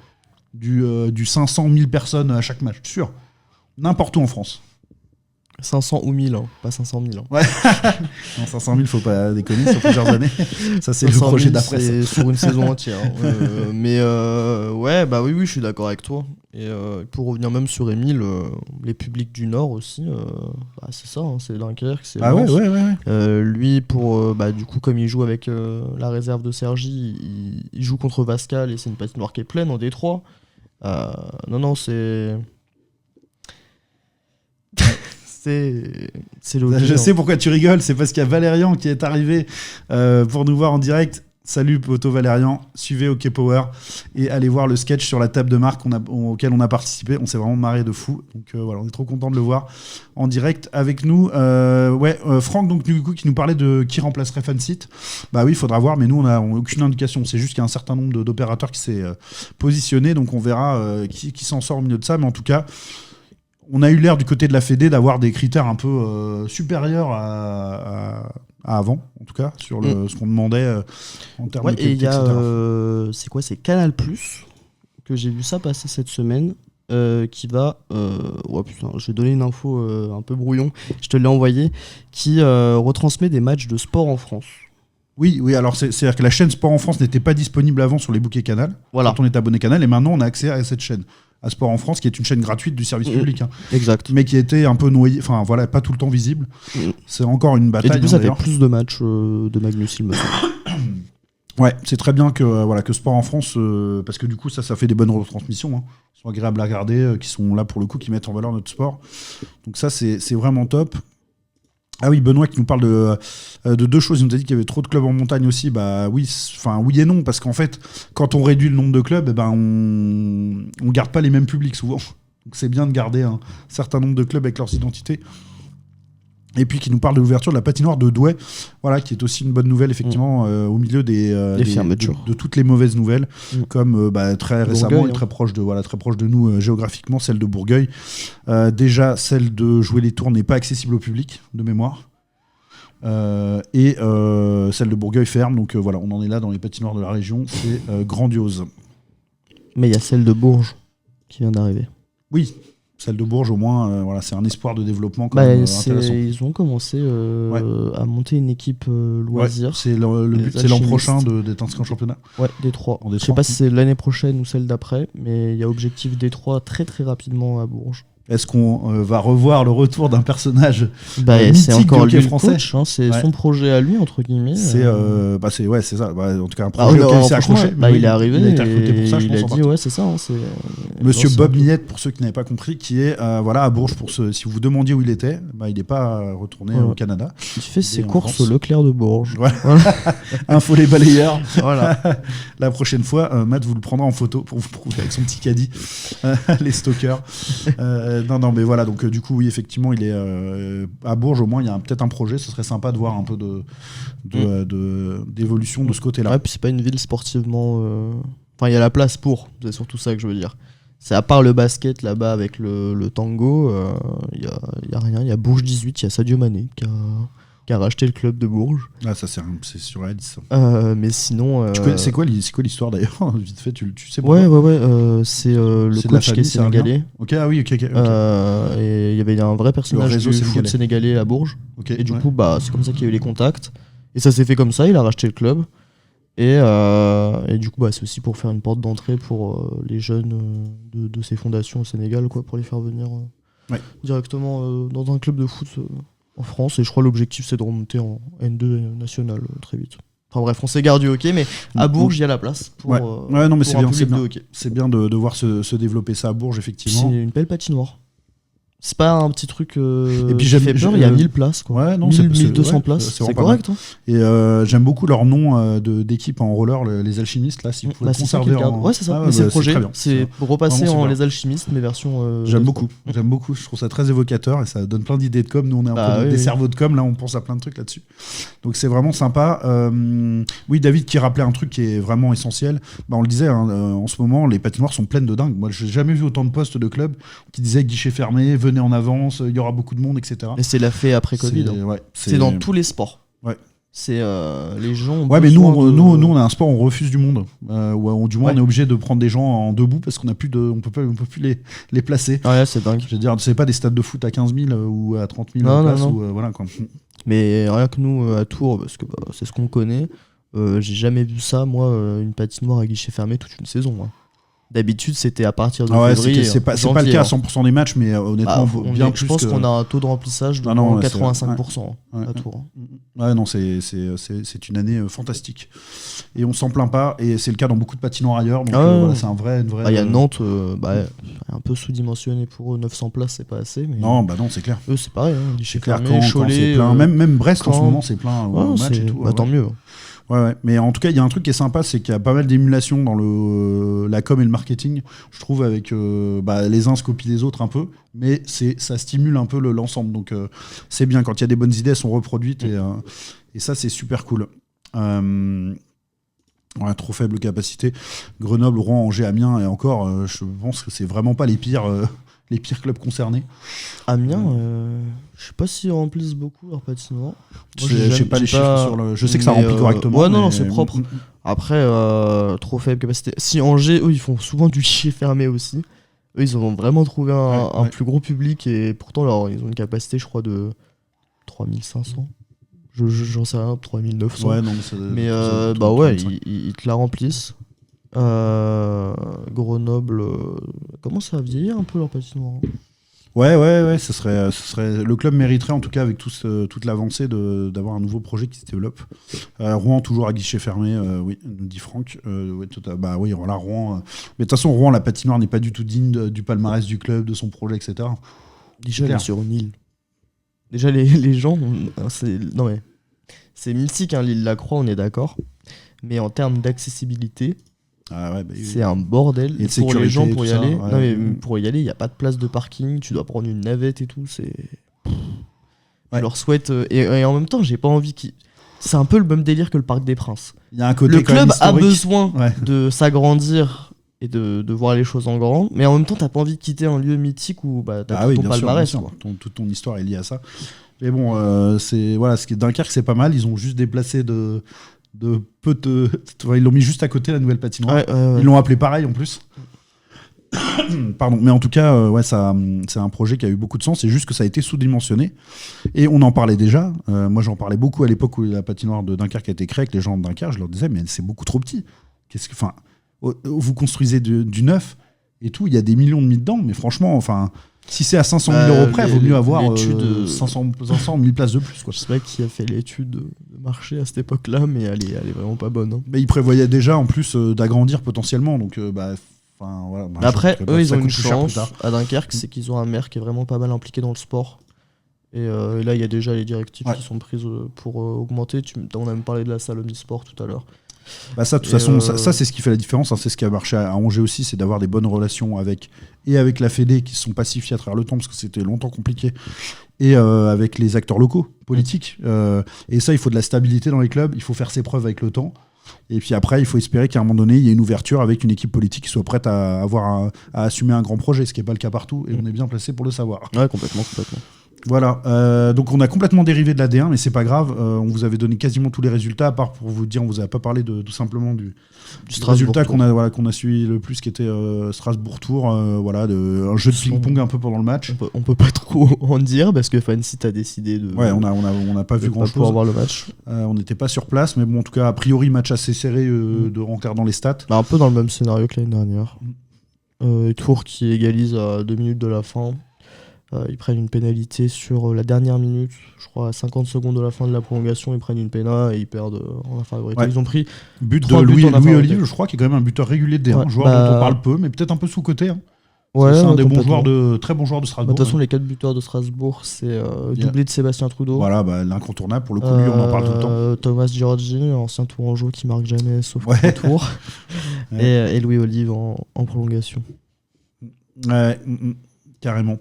Du 500 000 personnes à chaque match, sûr. N'importe où en France. 500 ou 1000, hein, pas 500 000. Hein. Ouais. Non, 500 000, faut pas déconner, sur plusieurs années. Ça, c'est le projet d'après. C'est sur une saison entière. Ouais, bah oui, je suis d'accord avec toi. Et pour revenir même sur Émile, les publics du Nord aussi, c'est ça, hein, c'est Dunkerque, c'est Lens. Ouais. Lui, du coup, comme il joue avec la réserve de Cergy, il joue contre Vascal et c'est une patinoire qui est pleine en Détroit. Non, c'est... C'est logique. Je sais pourquoi tu rigoles, c'est parce qu'il y a Valérian qui est arrivé pour nous voir en direct. Salut poto Valérian, suivez Hockey Power et allez voir le sketch sur la table de marque auquel on a participé. On s'est vraiment marré de fou. Donc voilà, on est trop content de le voir en direct avec nous. Franck donc du coup qui nous parlait de qui remplacerait Fansit. Bah oui, il faudra voir, mais nous on a aucune indication. C'est juste qu'il y a un certain nombre d'opérateurs qui s'est positionné, donc on verra qui s'en sort au milieu de ça. Mais en tout cas, on a eu l'air du côté de la Fédé d'avoir des critères un peu supérieurs à avant, en tout cas, sur ce qu'on demandait en termes de qualité. Et il y a, c'est Canal+, que j'ai vu ça passer cette semaine, qui va... je vais donner une info un peu brouillon, je te l'ai envoyé, qui retransmet des matchs de sport en France. Oui, alors c'est-à-dire que la chaîne Sport en France n'était pas disponible avant sur les bouquets Canal, quand on est abonné Canal, et maintenant on a accès à cette chaîne. À Sport en France, qui est une chaîne gratuite du service public. Hein. Exact. Mais qui était un peu noyée, enfin voilà, pas tout le temps visible. C'est encore une bataille. Et du coup, ça fait plus de matchs de Magnus, il me semble. Ouais, c'est très bien que Sport en France, parce que du coup, ça fait des bonnes retransmissions, hein, qui sont agréables à regarder, qui sont là pour le coup, qui mettent en valeur notre sport. Donc ça, c'est vraiment top. Ah oui, Benoît qui nous parle de deux choses. Il nous a dit qu'il y avait trop de clubs en montagne aussi. Bah oui, oui et non, parce qu'en fait, quand on réduit le nombre de clubs, on garde pas les mêmes publics souvent. Donc c'est bien de garder un certain nombre de clubs avec leurs identités. Et puis qui nous parle de l'ouverture de la patinoire de Douai, voilà, qui est aussi une bonne nouvelle effectivement au milieu des fermetures, de toutes les mauvaises nouvelles, comme très récemment et très proche de nous géographiquement, celle de Bourgueil. Déjà celle de Jouer les Tours n'est pas accessible au public de mémoire, et celle de Bourgueil ferme, donc voilà, on en est là dans les patinoires de la région, c'est grandiose. Mais il y a celle de Bourges qui vient d'arriver. Oui. Celle de Bourges, au moins, c'est un espoir de développement quand même intéressant. Ils ont commencé à monter une équipe loisir. Ouais, c'est le but, c'est l'an prochain d'être inscrit en championnat. Ouais, Détroit. Je ne sais pas si c'est l'année prochaine ou celle d'après, mais il y a objectif Détroit très très rapidement à Bourges. Est-ce qu'on va revoir le retour d'un personnage mythique du hockey français, coach, hein, c'est son projet à lui, entre guillemets. C'est ça. En tout cas, un projet auquel il s'est accroché. Il est arrivé, il a été recruté pour ça, je pense. Il a dit, c'est ça. Monsieur Bob Millette, pour ceux qui n'avaient pas compris, qui est à Bourges, si vous vous demandiez où il était, il n'est pas retourné au Canada. Il fait ses courses au Leclerc de Bourges. Voilà. Info les balayeurs. Voilà. La prochaine fois, Matt vous le prendra en photo pour vous prouver avec son petit caddie les stalkers. Non, mais voilà, donc du coup, oui, effectivement, il est à Bourges, au moins, il y a peut-être un projet, ce serait sympa de voir un peu d'évolution de ce côté-là. Ouais, puis c'est pas une ville sportivement... Enfin, il y a la place pour, c'est surtout ça que je veux dire. C'est à part le basket, là-bas, avec le tango, il y a rien. Il y a Bourges 18, il y a Sadio Mané, qui qui a racheté le club de Bourges. Ah, ça c'est surréaliste. Mais sinon. C'est quoi l'histoire d'ailleurs? Vite fait, tu sais pourquoi? Ouais. C'est le coach qui est sénégalais. Ok, ah oui, ok. Et il y avait un vrai personnage du foot sénégalais à Bourges. Okay, et du coup, c'est comme ça qu'il y a eu les contacts. Et ça s'est fait comme ça, il a racheté le club. Et du coup, c'est aussi pour faire une porte d'entrée pour les jeunes de ces fondations au Sénégal, quoi, pour les faire venir directement dans un club de foot en France. Et je crois que l'objectif, c'est de remonter en N2 national très vite. Enfin bref, on s'égare du hockey, mais à Bourges, il y a la place pour, non, mais pour un public de hockey. C'est bien de voir se développer ça à Bourges, effectivement. C'est une belle patinoire. C'est pas un petit truc et puis qui fait peur, il y a 1000 places. Quoi. Ouais, non, 1200 places, c'est correct. Hein. Et j'aime beaucoup leur nom d'équipe en roller, les alchimistes, là, si vous pouvez conserver Ouais, c'est ça, c'est le projet. C'est pour repasser en les alchimistes, mais version... J'aime beaucoup, je trouve ça très évocateur et ça donne plein d'idées de com. Nous, on est un peu des cerveaux de com, là, on pense à plein de trucs là-dessus. Donc c'est vraiment sympa. Oui, David qui rappelait un truc qui est vraiment essentiel. On le disait, en ce moment, les patinoires sont pleines de dingue. Moi, j'ai jamais vu autant de postes de clubs qui disaient guichet fermé, venez en avance, il y aura beaucoup de monde, etc. Et c'est la fait après Covid. C'est dans tous les sports. Ouais. C'est les gens. Ouais, mais nous, on a un sport, on refuse du monde. Ou du moins, on est obligé de prendre des gens en debout parce qu'on a plus on peut plus les placer. Ouais, c'est dingue. Je veux dire, c'est pas des stades de foot à 15 000 ou à 30 000 places. Voilà, quoi. Mais rien que nous, à Tours, parce que c'est ce qu'on connaît, j'ai jamais vu ça, moi, une patinoire à guichet fermé toute une saison. Hein. D'habitude, c'était à partir de février. C'est pas le cas à 100% des matchs, mais honnêtement, bien plus. Je pense qu'on a un taux de remplissage de 85% à Tours. Ouais, non, c'est une année fantastique. Et on s'en plaint pas, et c'est le cas dans beaucoup de patinoires ailleurs. Donc voilà, c'est une vraie. Il y a Nantes, un peu sous-dimensionné pour eux, 900 places, c'est pas assez. Mais non, c'est clair. Eux, c'est pareil. Guichet fermé, Cholet. Même Brest en ce moment, c'est plein au match et tout. Tant mieux. Ouais, mais en tout cas, il y a un truc qui est sympa, c'est qu'il y a pas mal d'émulation dans la com et le marketing, je trouve, avec les uns se copient des autres un peu, mais ça stimule un peu l'ensemble. Donc c'est bien, quand il y a des bonnes idées, elles sont reproduites, et ça, c'est super cool. Trop faible capacité. Grenoble, Rouen, Angers, Amiens, et encore, je pense que c'est vraiment pas les pires clubs concernés. Amiens, je sais pas s'ils remplissent beaucoup leur patinoire. Je sais pas les chiffres sur le. Je sais que ça remplit correctement. Ouais, non, c'est propre. Après, trop faible capacité. Si Angers, eux, ils font souvent du guichet fermé aussi. Eux, ils ont vraiment trouvé un plus gros public et pourtant, ils ont une capacité, je crois, de 3500. J'en sais rien, 3900. Ouais, non, mais ils te la remplissent. Grenoble commence à vieillir un peu leur patinoire. Ouais, ce serait le club mériterait en tout cas avec toute l'avancée d'avoir un nouveau projet qui se développe. Rouen toujours à guichet fermé, oui, nous dit Franck. Là Rouen. Mais de toute façon Rouen, la patinoire n'est pas du tout digne du palmarès du club, de son projet, etc. Déjà elle est sur une île. Déjà les gens, c'est mythique, hein, l'île Lacroix, on est d'accord. Mais en termes d'accessibilité. C'est un bordel et pour les gens pour y aller. Non, mais pour y aller, il n'y a pas de place de parking, tu dois prendre une navette et tout. Je leur souhaite. Et en même temps, j'ai pas envie qu'ils. C'est un peu le même délire que le Parc des Princes. Il y a un côté le club a besoin de s'agrandir et de voir les choses en grand, mais en même temps, t'as pas envie de quitter un lieu mythique où t'as tout ton palmarès. Toute ton histoire est liée à ça. Mais bon, ce qui est Dunkerque, c'est pas mal. Ils ont juste déplacé ils l'ont mis juste à côté, la nouvelle patinoire. Ils l'ont appelé pareil en plus. Pardon, mais en tout cas, c'est un projet qui a eu beaucoup de sens. C'est juste que ça a été sous-dimensionné. Et on en parlait déjà. Moi, j'en parlais beaucoup à l'époque où la patinoire de Dunkerque a été créée avec les gens de Dunkerque. Je leur disais, mais c'est beaucoup trop petit. Vous construisez du neuf et tout. Il y a des millions de mis dedans, mais franchement, si c'est à 500 000 euros près, il vaut mieux avoir 500 000 places de plus. Quoi. Je sais pas qui a fait l'étude de marché à cette époque-là, mais elle est vraiment pas bonne. Hein. Mais ils prévoyaient déjà en plus d'agrandir potentiellement. Donc, après, eux, ils ont une chance à Dunkerque, c'est qu'ils ont un maire qui est vraiment pas mal impliqué dans le sport. Et là, il y a déjà les directives qui sont prises pour augmenter. On a même parlé de la salle omnisport tout à l'heure. Ça, de toute façon, ça c'est ce qui fait la différence. Hein. C'est ce qui a marché à Angers aussi, c'est d'avoir des bonnes relations avec la Fédé qui se sont pacifiées à travers le temps parce que c'était longtemps compliqué, et avec les acteurs locaux, politiques. Et ça, il faut de la stabilité dans les clubs, il faut faire ses preuves avec le temps. Et puis après, il faut espérer qu'à un moment donné, il y ait une ouverture avec une équipe politique qui soit prête à assumer un grand projet, ce qui n'est pas le cas partout, et on est bien placé pour le savoir. Ouais, complètement. Voilà, donc on a complètement dérivé de la D1, mais c'est pas grave. On vous avait donné quasiment tous les résultats, à part pour vous dire, on vous avait pas parlé tout simplement du résultat qu'on a suivi le plus, qui était Strasbourg-Tours, un jeu de ping-pong un peu pendant le match. On peut pas trop en dire parce que Fancy a décidé de. Ouais, on a pas vu grand chose. Pour voir le match. On n'était pas sur place, mais bon, en tout cas, a priori, match assez serré de rencard dans les stats. Bah, un peu dans le même scénario que l'année dernière. Tours qui égalise à 2 minutes de la fin. Ils prennent une pénalité sur la dernière minute, je crois à 50 secondes de la fin de la prolongation, ils prennent une pénal et ils perdent en infériorité. Ils ont pris but de Louis Olive, je crois, qui est quand même un buteur régulier de D1, joueur dont on parle peu, mais peut-être un peu sous-coté. Hein. Ouais, c'est un des très bons joueurs de Strasbourg. De toute façon, les 4 buteurs de Strasbourg, c'est doublé de Sébastien Trudeau. Voilà, l'incontournable, pour le coup, lui, on en parle tout le temps. Thomas Giorgi, ancien tourangeau qui marque jamais sauf au tour. Et Louis Olive en prolongation. Ouais, carrément.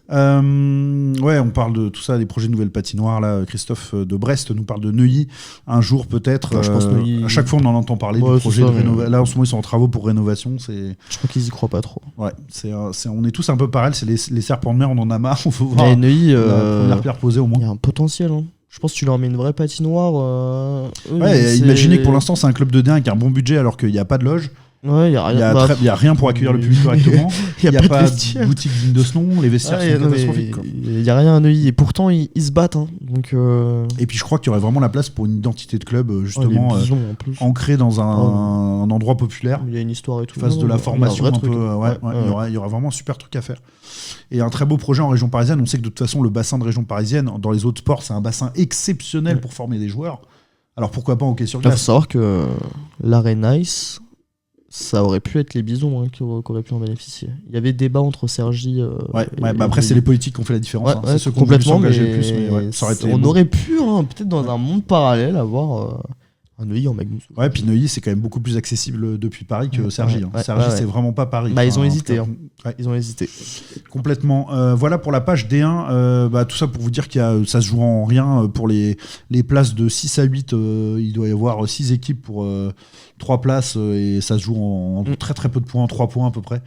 On parle de tout ça, des projets de nouvelles patinoires. Là, Christophe de Brest nous parle de Neuilly. Un jour, peut-être. Je pense Neuilly... À chaque fois, on en entend parler du projet de rénovation. Là, en ce moment, ils sont en travaux pour rénovation. Je crois qu'ils y croient pas trop. Ouais, on est tous un peu pareil. C'est les serpents de mer, on en a marre. On faut voir Neuilly, la première pierre posée au moins. Il y a un potentiel. Hein. Je pense que tu leur mets une vraie patinoire. Imaginez que pour l'instant, c'est un club de D1 avec un bon budget alors qu'il n'y a pas de loge. Ouais, il y a rien pour accueillir le public correctement. Il n'y a pas de boutique digne de ce nom. Les vestiaires sont catastrophiques. Il n'y a rien à Neuilly. Et pourtant, ils se battent. Hein. Donc, Et puis, je crois qu'il y aurait vraiment la place pour une identité de club, justement, ancrée dans un endroit populaire. Il y a une histoire et tout. Face de la formation un peu. Il y aura vraiment un super truc à faire. Et un très beau projet en région parisienne. On sait que de toute façon, le bassin de région parisienne, dans les autres sports, c'est un bassin exceptionnel pour former des joueurs. Alors pourquoi pas hockey sur glace ? Il faut savoir que l'Arena Nice, ça aurait pu être les Bisons qui auraient pu en bénéficier. Il y avait débat entre Sergi. Après, c'est les politiques qui ont fait la différence. C'est ceux qui ont pu s'engager le plus. Mais ça aurait été aurait pu, peut-être dans un monde parallèle, avoir un Neuilly en Magnus. Ouais, puis Neuilly, c'est quand même beaucoup plus accessible depuis Paris que Sergi. Sergi, c'est vraiment pas Paris. Ils ont hésité. Ils ont hésité. Complètement. Voilà pour la page D1. Tout ça pour vous dire que ça se joue en rien. Pour les places de 6 à 8, il doit y avoir 6 équipes pour 3 places et ça se joue en très très peu de points, 3 points à peu près.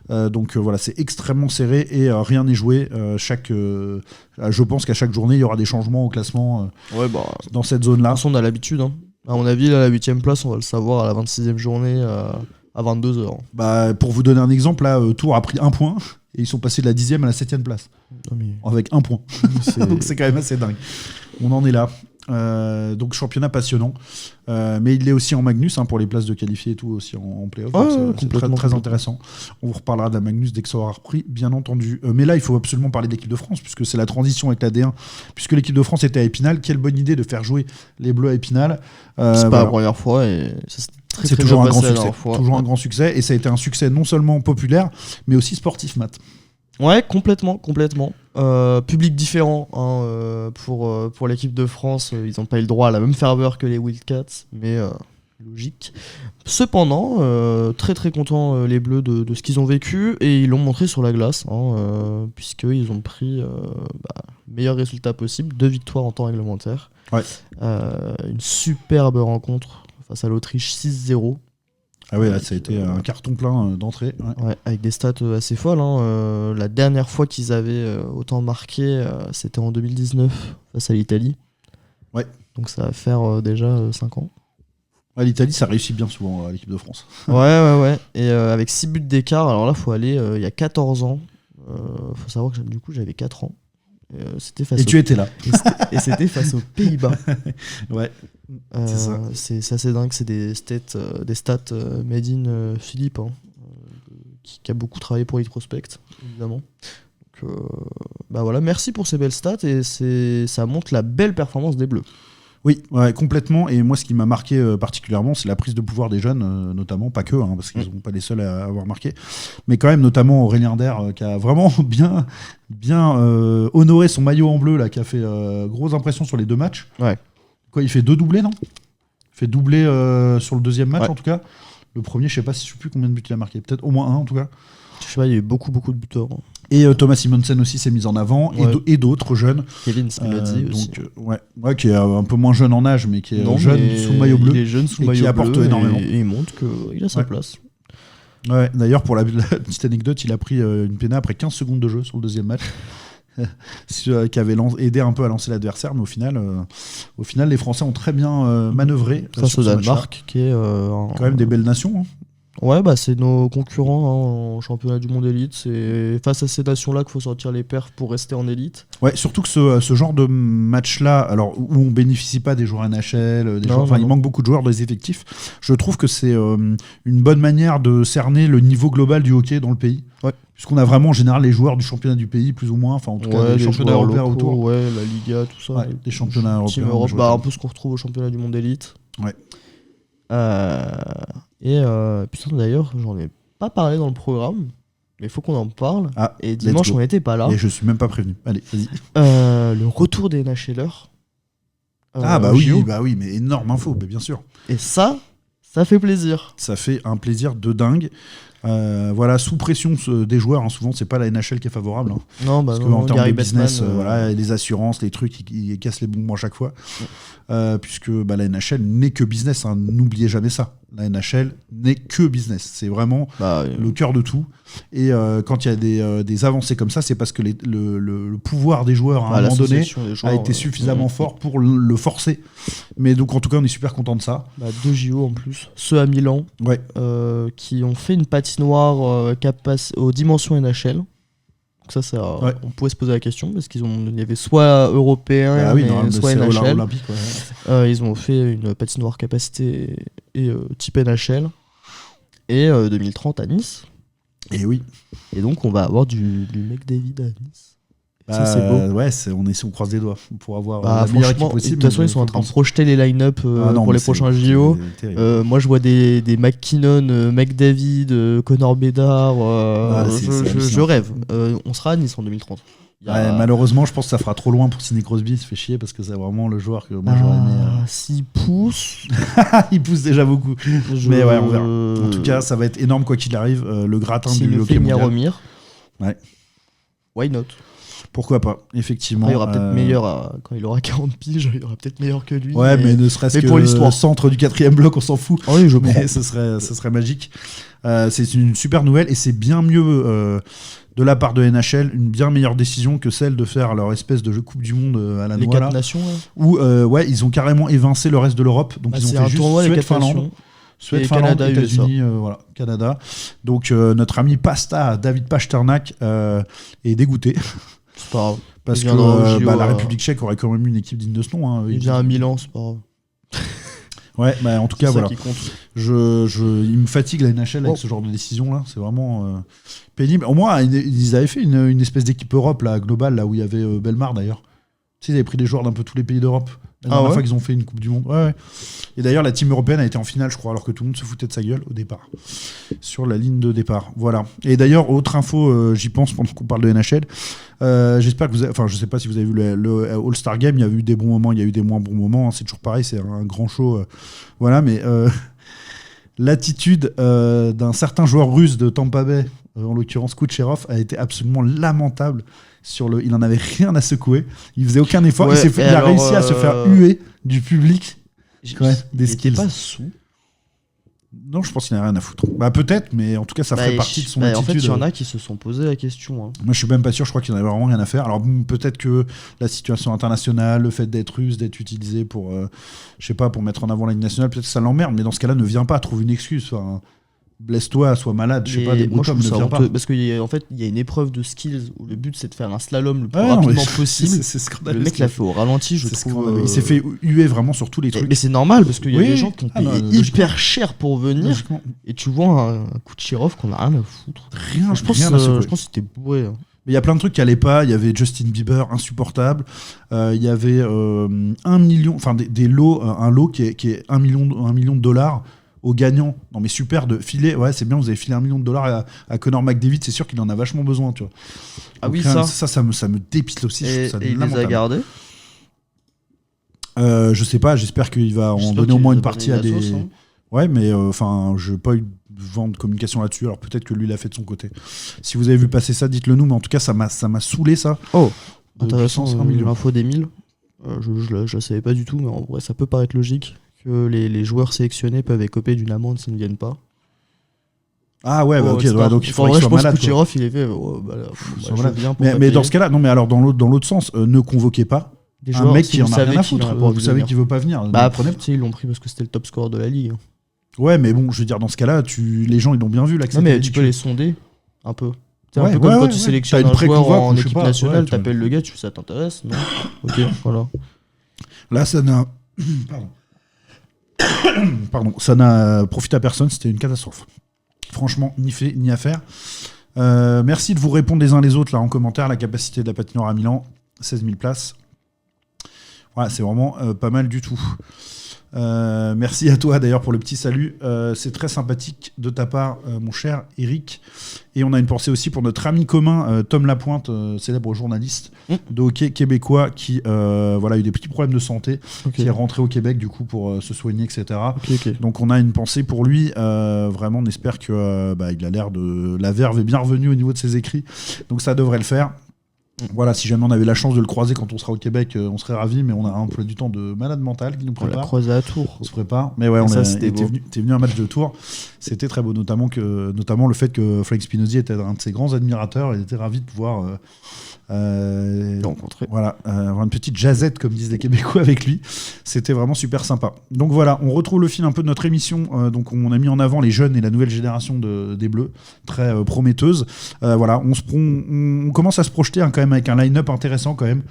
Donc voilà, c'est extrêmement serré et rien n'est joué. Je pense qu'à chaque journée, il y aura des changements au classement dans cette zone-là. De toute façon, on a l'habitude. À mon avis, là, la 8ème place, on va le savoir à la 26e journée à 22h. Pour vous donner un exemple, là, Tours a pris 1 point et ils sont passés de la 10e à la 7e place. Avec 1 point. Donc c'est quand même assez dingue. On en est là. Donc championnat passionnant, mais il l'est aussi en Magnus pour les places de qualifiés et tout aussi en play-off. C'est très, très intéressant. On vous reparlera de la Magnus dès que ça aura repris, bien entendu. Mais là, il faut absolument parler de l'équipe de France puisque c'est la transition avec la D1. Puisque l'équipe de France était à Épinal, quelle bonne idée de faire jouer les Bleus à Épinal. C'est pas la première fois et c'est toujours un grand succès. Toujours un grand succès et ça a été un succès non seulement populaire, mais aussi sportif, Matt. Ouais, complètement. Public différent pour l'équipe de France. Ils n'ont pas eu le droit à la même ferveur que les Wildcats, mais logique. Cependant, très très contents les Bleus de ce qu'ils ont vécu et ils l'ont montré sur la glace, puisqu'ils ont pris meilleur résultat possible, 2 victoires en temps réglementaire. Ouais. Une superbe rencontre face à l'Autriche 6-0. Ah ouais, là, ça a été un carton plein d'entrée. Ouais, avec des stats assez folles. La dernière fois qu'ils avaient autant marqué, c'était en 2019 face à l'Italie. Ouais. Donc ça va faire déjà 5 ans. Ouais, l'Italie, ça réussit bien souvent à l'équipe de France. Ouais. Et avec 6 buts d'écart, alors là, il faut aller il y a 14 ans. Faut savoir que du coup, j'avais 4 ans. Et tu étais là. Et c'était face aux Pays-Bas. Ouais. C'est ça. C'est assez dingue, c'est des stats made in Philippe, qui a beaucoup travaillé pour Elite Prospect, évidemment. Donc, voilà, merci pour ces belles stats et ça montre la belle performance des Bleus. Oui, ouais, complètement. Et moi, ce qui m'a marqué particulièrement, c'est la prise de pouvoir des jeunes, notamment, pas que, parce qu'ils ne sont pas les seuls à avoir marqué, mais quand même, notamment Aurélien Der, qui a vraiment bien honoré son maillot en bleu, là, qui a fait grosse impression sur les 2 matchs. Ouais. Quoi, il fait 2 doublés, non ? Il fait doublé sur le 2e match, en tout cas. Le premier, je ne sais plus combien de buts il a marqué. Peut-être au moins 1, en tout cas. Je sais pas, il y a eu beaucoup de buteurs. Et Thomas Simonsen aussi s'est mis en avant, et d'autres jeunes. Kevin Spinazzi aussi. Qui est un peu moins jeune en âge, mais qui est jeune sous le maillot bleu. Il est jeune sous le maillot bleu. Qui apporte énormément. Et il montre qu'il a sa place. Ouais, d'ailleurs, pour la petite anecdote, il a pris une pénale après 15 secondes de jeu sur le 2e match. qui avait aidé un peu à lancer l'adversaire, mais au final, les Français ont très bien manœuvré. Face au Danemark, qui est quand même des belles nations. Hein. Ouais, bah c'est nos concurrents en championnat du monde élite. C'est face à ces nations-là qu'il faut sortir les perfs pour rester en élite. Ouais, surtout que ce genre de match-là, alors où on bénéficie pas des joueurs NHL, il manque beaucoup de joueurs dans les effectifs. Je trouve que c'est une bonne manière de cerner le niveau global du hockey dans le pays. Ouais. Puisqu'on a vraiment en général les joueurs du championnat du pays, plus ou moins, enfin en tout cas les championnats européens autour. Ouais, la Liga, tout ça. Ouais, des championnats européens. Team Europe, un peu ce qu'on retrouve au championnat du monde élite. Ouais. Putain, d'ailleurs, j'en ai pas parlé dans le programme, mais il faut qu'on en parle. Et dimanche, on n'était pas là. Et je suis même pas prévenu. Allez, vas-y. Le retour des NHLers. Oui, mais énorme info, bien sûr. Et ça fait plaisir. Ça fait un plaisir de dingue. Voilà, sous pression des joueurs, hein, souvent c'est pas la NHL qui est favorable. Hein, non, parce qu'en termes de business, les assurances, les trucs, ils cassent les bonbons à chaque fois. Puisque la NHL n'est que business, hein, n'oubliez jamais ça. La NHL n'est que business, c'est vraiment le cœur de tout. Et quand il y a des avancées comme ça, c'est parce que le pouvoir des joueurs à un moment donné a été suffisamment fort pour le forcer. Mais donc en tout cas, on est super content de ça. 2 JO en plus, ceux à Milan, qui ont fait une patinoire aux dimensions NHL. Donc ça on pouvait se poser la question parce qu'il y avait soit européen soit NHL. Olympique, ils ont fait une patinoire capacité et type NHL et 2030 à Nice. Et oui. Et donc on va avoir du McDavid à Nice. Ça c'est beau. Ouais, on croise des doigts pour avoir la meilleure équipe possible. De toute façon, ils sont en train de projeter les line-up pour les prochains JO. Moi, je vois des McKinnon, McDavid, Connor Bedard. Je rêve. On sera à Nice en 2030. Malheureusement, je pense que ça fera trop loin pour Sidney Crosby. Il se fait chier parce que c'est vraiment le joueur que moi j'aurais aimé. S'il pousse. Il pousse déjà beaucoup. Mais ouais, on verra. En tout cas, ça va être énorme quoi qu'il arrive. Le gratin du hockey mondial. Jaromir. Ouais. Why not? Pourquoi pas, effectivement. Il y aura peut-être meilleur quand il aura 40 piges, il y aura peut-être meilleur que lui. Ouais, mais ne serait-ce que pour l'histoire. Le centre du 4e bloc, on s'en fout. Oui, je mais ce serait magique. C'est une super nouvelle et c'est bien mieux de la part de NHL, une bien meilleure décision que celle de faire leur espèce de jeu Coupe du Monde à la noix. Les 4 nations. Où ils ont carrément évincé le reste de l'Europe. Donc ils ont fait juste Suède-Finlande. Suède, Finlande, Canada, États-Unis, Canada. Donc notre ami David Pasternak est dégoûté. C'est pas grave. Parce que la République tchèque aurait quand même eu une équipe digne de ce nom. Hein. Il vient à Milan, c'est pas grave. Ouais, en tout cas, voilà. Qui compte. Il me fatigue la NHL avec ce genre de décision-là. C'est vraiment pénible. Au moins, ils avaient fait une espèce d'équipe Europe là, globale, là où il y avait Bellemare d'ailleurs. Tu sais, ils avaient pris des joueurs d'un peu tous les pays d'Europe. La dernière fois qu'ils ont fait une Coupe du Monde. Ouais. Et d'ailleurs, la team européenne a été en finale, je crois, alors que tout le monde se foutait de sa gueule au départ. Sur la ligne de départ. Voilà. Et d'ailleurs, autre info, j'y pense pendant qu'on parle de NHL. J'espère que vous avez... Enfin, je sais pas si vous avez vu le All-Star Game. Il y a eu des bons moments, il y a eu des moins bons moments. Hein. C'est toujours pareil, c'est un grand show. Voilà, mais l'attitude d'un certain joueur russe de Tampa Bay, en l'occurrence Kucherov, a été absolument lamentable. Il en avait rien à secouer, il faisait aucun effort, il a réussi à se faire huer du public. Des skills. Pas sous. Non, je pense qu'il n'a rien à foutre. Peut-être, mais en tout cas, ça ferait partie de son attitude. En fait, il y en a qui se sont posé la question. Hein. Moi, je suis même pas sûr, je crois qu'il n'en avait vraiment rien à faire. Alors, peut-être que la situation internationale, le fait d'être russe, d'être utilisé pour, je sais pas, pour mettre en avant la ligne nationale, peut-être que ça l'emmerde, mais dans ce cas-là, ne viens pas, trouve une excuse. Enfin, blesse-toi, sois malade, je sais pas, des boutons, ne viens pas. Parce qu'en fait, il y a une épreuve de skills où le but c'est de faire un slalom le plus rapidement possible. C'est scandaleux. Le mec l'a fait au ralenti, je trouve. Il s'est fait huer vraiment sur tous les trucs. Mais c'est normal parce qu'il y a des gens qui ont payé hyper cher pour venir. Et tu vois un Kucherov qu'on a rien à foutre. Je pense que c'était bourré. Hein. Mais il y a plein de trucs qui allaient pas. Il y avait Justin Bieber, insupportable. Il y avait 1 million, enfin des lots, un lot qui est 1 million de dollars. Aux gagnants. Non mais super de filer, ouais c'est bien, vous avez filé $1 million à Connor McDavid, c'est sûr qu'il en a vachement besoin, tu vois. Ah oui, ça me dépite aussi. Et il les a gardés je sais pas, j'espère qu'il va en donner au moins une partie à des... Ouais mais je n'ai pas eu de vent de communication là-dessus, alors peut-être que lui l'a fait de son côté. Si vous avez vu passer ça, dites-le nous, mais en tout cas ça m'a saoulé ça. Oh, intéressant, l'info d'Emile. Je la savais pas du tout, mais en vrai ça peut paraître logique. Que les joueurs sélectionnés peuvent écoper d'une amende s'ils ne viennent pas. Ah ouais, bah, ok, donc il faudrait qu'il soit malade. Kucherov, il est fait. Mais dans ce cas-là, non, mais alors dans l'autre sens, ne convoquez pas un mec qui en a rien à foutre. Vous savez qu'il veut pas venir. Ils l'ont pris parce que c'était le top scorer de la ligue. Ouais, mais bon, je veux dire, dans ce cas-là, les gens ils l'ont bien vu l'accès. Non, mais tu peux les sonder un peu. C'est un peu comme quand tu sélectionnes un joueur en équipe nationale, t'appelles le gars, tu fais ça t'intéresse, non? Ok, voilà. Là, ça n'a. Pardon, ça n'a profité à personne, c'était une catastrophe. Franchement, ni fait, ni à faire. Merci de vous répondre les uns les autres là en commentaire. La capacité de la patinoire à Milan, 16 000 places. Voilà, c'est vraiment pas mal du tout. Merci à toi d'ailleurs pour le petit salut. C'est très sympathique de ta part, mon cher Eric. Et on a une pensée aussi pour notre ami commun, Tom Lapointe, célèbre journaliste de hockey québécois qui a eu des petits problèmes de santé, qui est rentré au Québec du coup pour se soigner, etc. Donc on a une pensée pour lui. Vraiment, on espère que il a l'air de la verve est bien revenue au niveau de ses écrits. Donc ça devrait le faire. Voilà, si jamais on avait la chance de le croiser quand on sera au Québec, on serait ravis, mais on a un emploi du temps de malade mental qui nous prépare. On l'a croisé à Tours. On se prépare. Mais ouais, t'es venu à un match de Tours. C'était très beau, notamment le fait que Frank Spinozzi était un de ses grands admirateurs. Il était ravi de pouvoir rencontrer. Voilà, avoir une petite jazzette, comme disent les Québécois, avec lui. C'était vraiment super sympa. Donc voilà, on retrouve le fil un peu de notre émission. Donc on a mis en avant les jeunes et la nouvelle génération des Bleus, très prometteuse. Voilà, on commence à se projeter quand même avec un line-up intéressant quand même,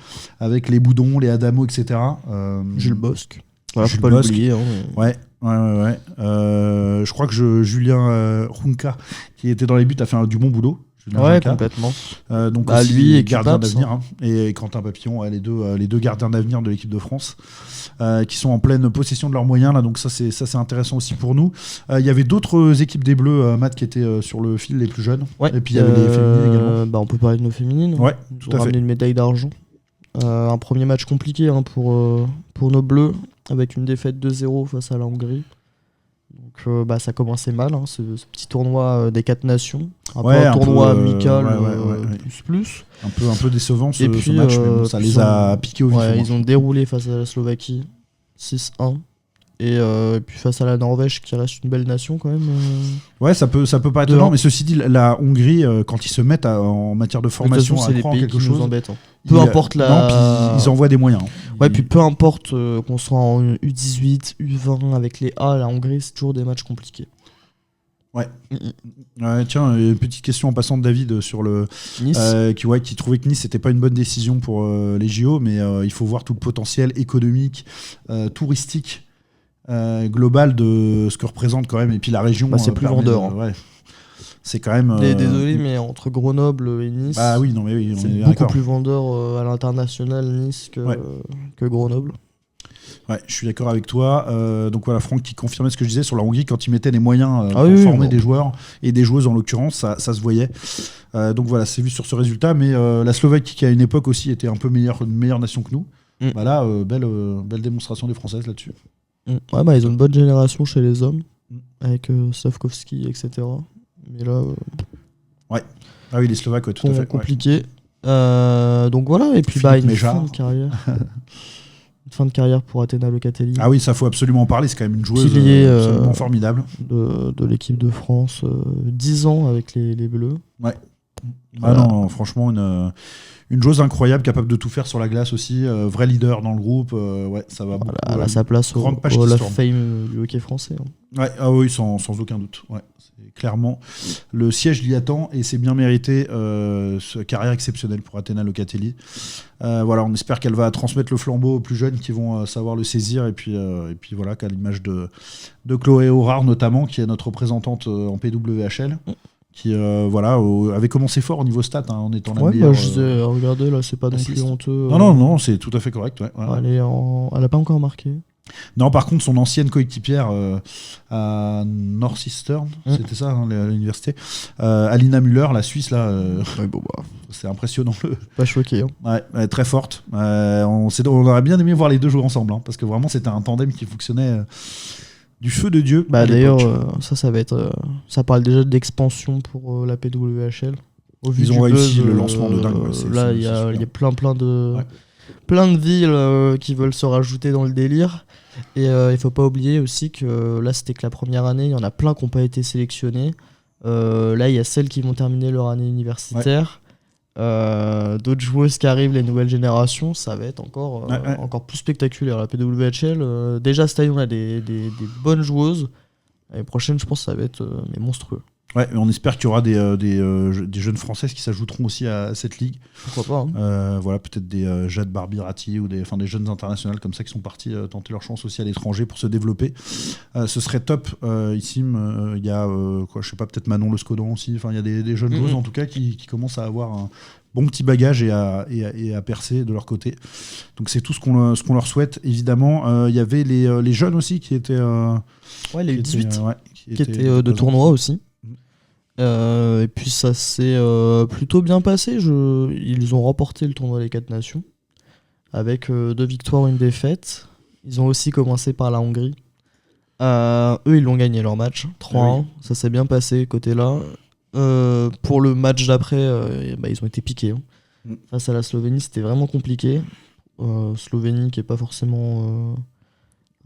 avec les Boudons, les Adamo, etc. Jules Bosque. Voilà, faut pas l'oublier. Ouais. Je crois que Julien Runka, qui était dans les buts, a fait du bon boulot. Ouais, complètement. Donc lui et gardien d'avenir, et Quentin Papillon, les deux gardiens d'avenir de l'équipe de France, qui sont en pleine possession de leurs moyens là. Donc ça c'est intéressant aussi pour nous. Il y avait d'autres équipes des Bleus, Matt, qui étaient sur le fil, les plus jeunes. Ouais. Et puis il y avait les féminines également. On peut parler de nos féminines. Ouais, tout à fait. Ramené une médaille d'argent. Un premier match compliqué pour nos Bleus, avec une défaite 2-0 face à la Hongrie. Donc ça commençait mal, ce petit tournoi des 4 nations. Un tournoi amical plus. Un peu décevant ce match, mais ça les a piqués au vif. Ils ont déroulé face à la Slovaquie 6-1. Et puis face à la Norvège, qui reste une belle nation quand même. Ouais, ça peut pas être énorme, mais ceci dit, la Hongrie, quand ils se mettent en matière de formation à croire quelque chose, nous embêtent. Peu importe ils envoient des moyens. Ouais, puis peu importe qu'on soit en U18, U20 avec les A, la Hongrie, c'est toujours des matchs compliqués. Ouais. Tiens, une petite question en passant de David sur le Nice, qui trouvait que Nice c'était pas une bonne décision pour les JO, mais il faut voir tout le potentiel économique, touristique. Global de ce que représente quand même, et puis la région c'est plus vendeur c'est quand même désolé, mais entre Grenoble et Nice, c'est beaucoup plus vendeur à l'international Nice que Grenoble. Ouais, je suis d'accord avec toi. Donc voilà, Franck qui confirmait ce que je disais sur la Hongrie, quand ils mettaient les moyens pour former des joueurs et des joueuses en l'occurrence, ça se voyait. Donc voilà, c'est vu sur ce résultat, mais la Slovaquie qui à une époque aussi était un peu une meilleure nation que nous. Là, belle démonstration des Françaises là-dessus. Ouais, ils ont une bonne génération chez les hommes, avec Slavkovski, etc. Mais là. Ouais. Ah oui, les Slovaques, tout à fait. Compliqué. Donc voilà, et puis une fin de carrière. Une fin de carrière pour Athéna Locatelli. Ah oui, ça faut absolument en parler, c'est quand même une joueuse absolument formidable. De l'équipe de France, 10 ans avec les Bleus. Ouais. Voilà. Ah non, franchement, une joueuse incroyable, capable de tout faire sur la glace aussi, vrai leader dans le groupe, ça va beaucoup. Elle a sa place au Hall of Fame du hockey français. Ouais, oui, sans aucun doute. Ouais, c'est clairement, le siège l'y attend et c'est bien mérité. Carrière exceptionnelle pour Athéna Locatelli. On espère qu'elle va transmettre le flambeau aux plus jeunes qui vont savoir le saisir, et puis voilà, qu'à l'image de Chloé Horard notamment, qui est notre représentante en PWHL. Qui avait commencé fort au niveau stats, en étant la meilleure. Regardez, là, c'est pas non plus honteux. Non, c'est tout à fait correct. Ouais. Elle a pas encore marqué. Non, par contre, son ancienne coéquipière à Northeastern, c'était ça, l'université, Alina Müller, la Suisse, là, c'est impressionnant. Pas choqué. Ouais, très forte. On aurait bien aimé voir les deux jouer ensemble, parce que vraiment, c'était un tandem qui fonctionnait. Du feu de Dieu. D'ailleurs, ça va être. Ça parle déjà d'expansion pour la PWHL. Ils ont réussi le lancement de dingue. Là, il y a plein de villes qui veulent se rajouter dans le délire. Et il faut pas oublier aussi que là, c'était que la première année. Il y en a plein qui n'ont pas été sélectionnés. Là, il y a celles qui vont terminer leur année universitaire. D'autres joueuses qui arrivent, les nouvelles générations, ça va être encore plus spectaculaire. La PWHL, déjà cette année, on a des bonnes joueuses. L'année prochaine, je pense que ça va être monstrueux. Ouais, on espère qu'il y aura des jeunes françaises qui s'ajouteront aussi à cette ligue. Pourquoi pas Voilà, peut-être des Jade Barbirati ou des jeunes internationales comme ça qui sont partis tenter leur chance aussi à l'étranger pour se développer. Ce serait top. Ici, il y a je sais pas, peut-être Manon Le Scodan aussi. Enfin, il y a des jeunes joueuses en tout cas qui commencent à avoir un bon petit bagage et à percer de leur côté. Donc c'est tout ce qu'on leur souhaite. Évidemment, il y avait les jeunes aussi qui étaient. Les 18 qui étaient de tournoi aussi. Et puis ça s'est plutôt bien passé. Ils ont remporté le tournoi des 4 nations avec 2 victoires, 1 défaite. Ils ont aussi commencé par la Hongrie. Eux, ils l'ont gagné leur match 3-1. Ça s'est bien passé côté là. Pour le match d'après, ils ont été piqués. Face à la Slovénie, c'était vraiment compliqué. Slovénie qui est pas forcément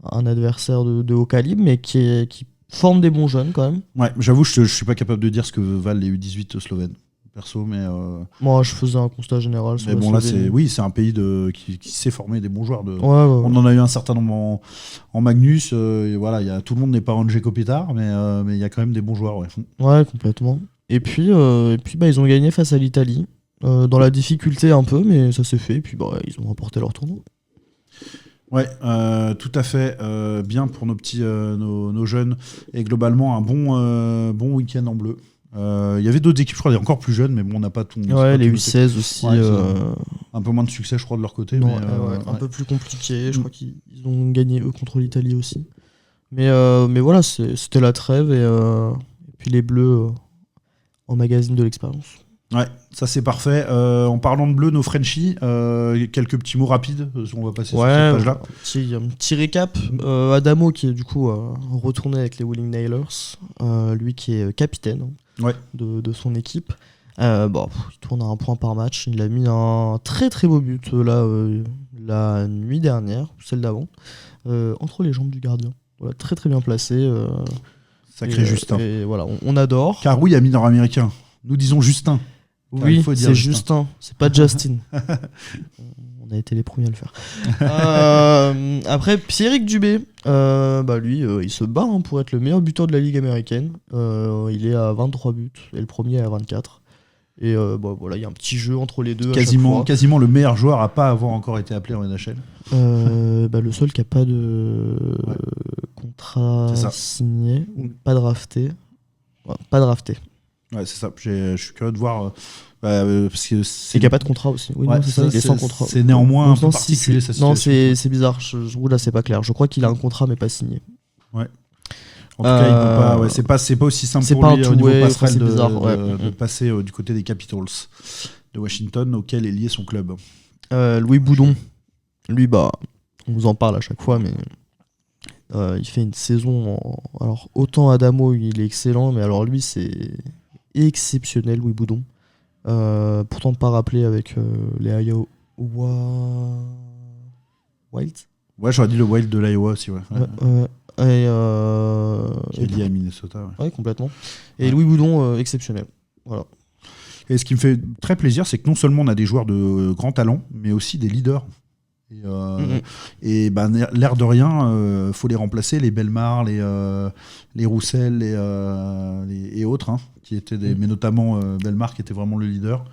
un adversaire de haut calibre, mais qui forme des bons jeunes quand même. Ouais, j'avoue, je suis pas capable de dire ce que valent les U18 slovènes, perso, mais. Moi, je faisais un constat général. Mais bon, là, c'est un pays qui sait former des bons joueurs. On en a eu un certain nombre en Magnus. Voilà, tout le monde n'est pas Angé Kopitar, mais il y a quand même des bons joueurs. Ouais, complètement. Et puis ils ont gagné face à l'Italie. Dans la difficulté un peu, mais ça s'est fait. Et puis ils ont remporté leur tournoi. Ouais, tout à fait. Bien pour nos petits, nos jeunes. Et globalement, un bon week-end en bleu. Il y avait d'autres équipes, je crois, encore plus jeunes, mais bon, on n'a pas tout. Ouais, les U16 aussi. Un peu moins de succès, je crois, de leur côté. Non, un peu plus compliqué. Je crois qu'ils ont gagné, eux, contre l'Italie aussi. Mais voilà, c'était la trêve. Et puis les Bleus en magazine de l'expérience. Ouais, ça c'est parfait. En parlant de bleu, nos Frenchies, quelques petits mots rapides, on va passer sur cette page-là. Un petit récap. Adamo qui est du coup retourné avec les Wheeling Nailers, lui qui est capitaine de son équipe. Il tourne à 1 point par match. Il a mis un très très beau but la nuit dernière, celle d'avant, entre les jambes du gardien. Voilà, très très bien placé. Sacré Justin. Et voilà, on adore. Car oui, ami nord-américain, nous disons Justin. Oui, c'est Justin, c'est pas Justin. On a été les premiers à le faire. Après, Pierrick Dubé, lui, il se bat pour être le meilleur buteur de la Ligue américaine. Il est à 23 buts et le premier est à 24. Et voilà, il y a un petit jeu entre les deux. Quasiment le meilleur joueur à pas avoir encore été appelé en NHL. Le seul qui a pas de contrat signé, ou pas drafté. Ouais, pas drafté. Ouais, c'est ça. Je suis curieux de voir. Parce que c'est qu'il n'y a pas de contrat aussi. Oui, non, c'est ça, il est sans contrat. C'est néanmoins un peu particulier, sa situation. Non, c'est bizarre. Là, c'est pas clair. Je crois qu'il a un contrat, mais pas signé. Ouais. En tout cas, il peut pas. C'est pas aussi simple pour lui au niveau passerelle de passer du côté des Capitals de Washington, auquel est lié son club. Louis Boudon. Lui, on vous en parle à chaque fois, mais. Il fait une saison. Alors, autant Adamo, il est excellent, mais alors lui, c'est exceptionnel, Louis Boudon. Pourtant pas rappelé avec les Iowa Wild. Ouais, j'aurais dit le Wild de l'Iowa aussi. Qui est lié à Minnesota. Ouais, complètement. Et Louis Boudon, exceptionnel. Voilà. Et ce qui me fait très plaisir, c'est que non seulement on a des joueurs de grand talent, mais aussi des leaders. Et l'air de rien, faut les remplacer, les Bellemare, les Roussel et autres, qui étaient mais notamment Bellemare qui était vraiment le leader.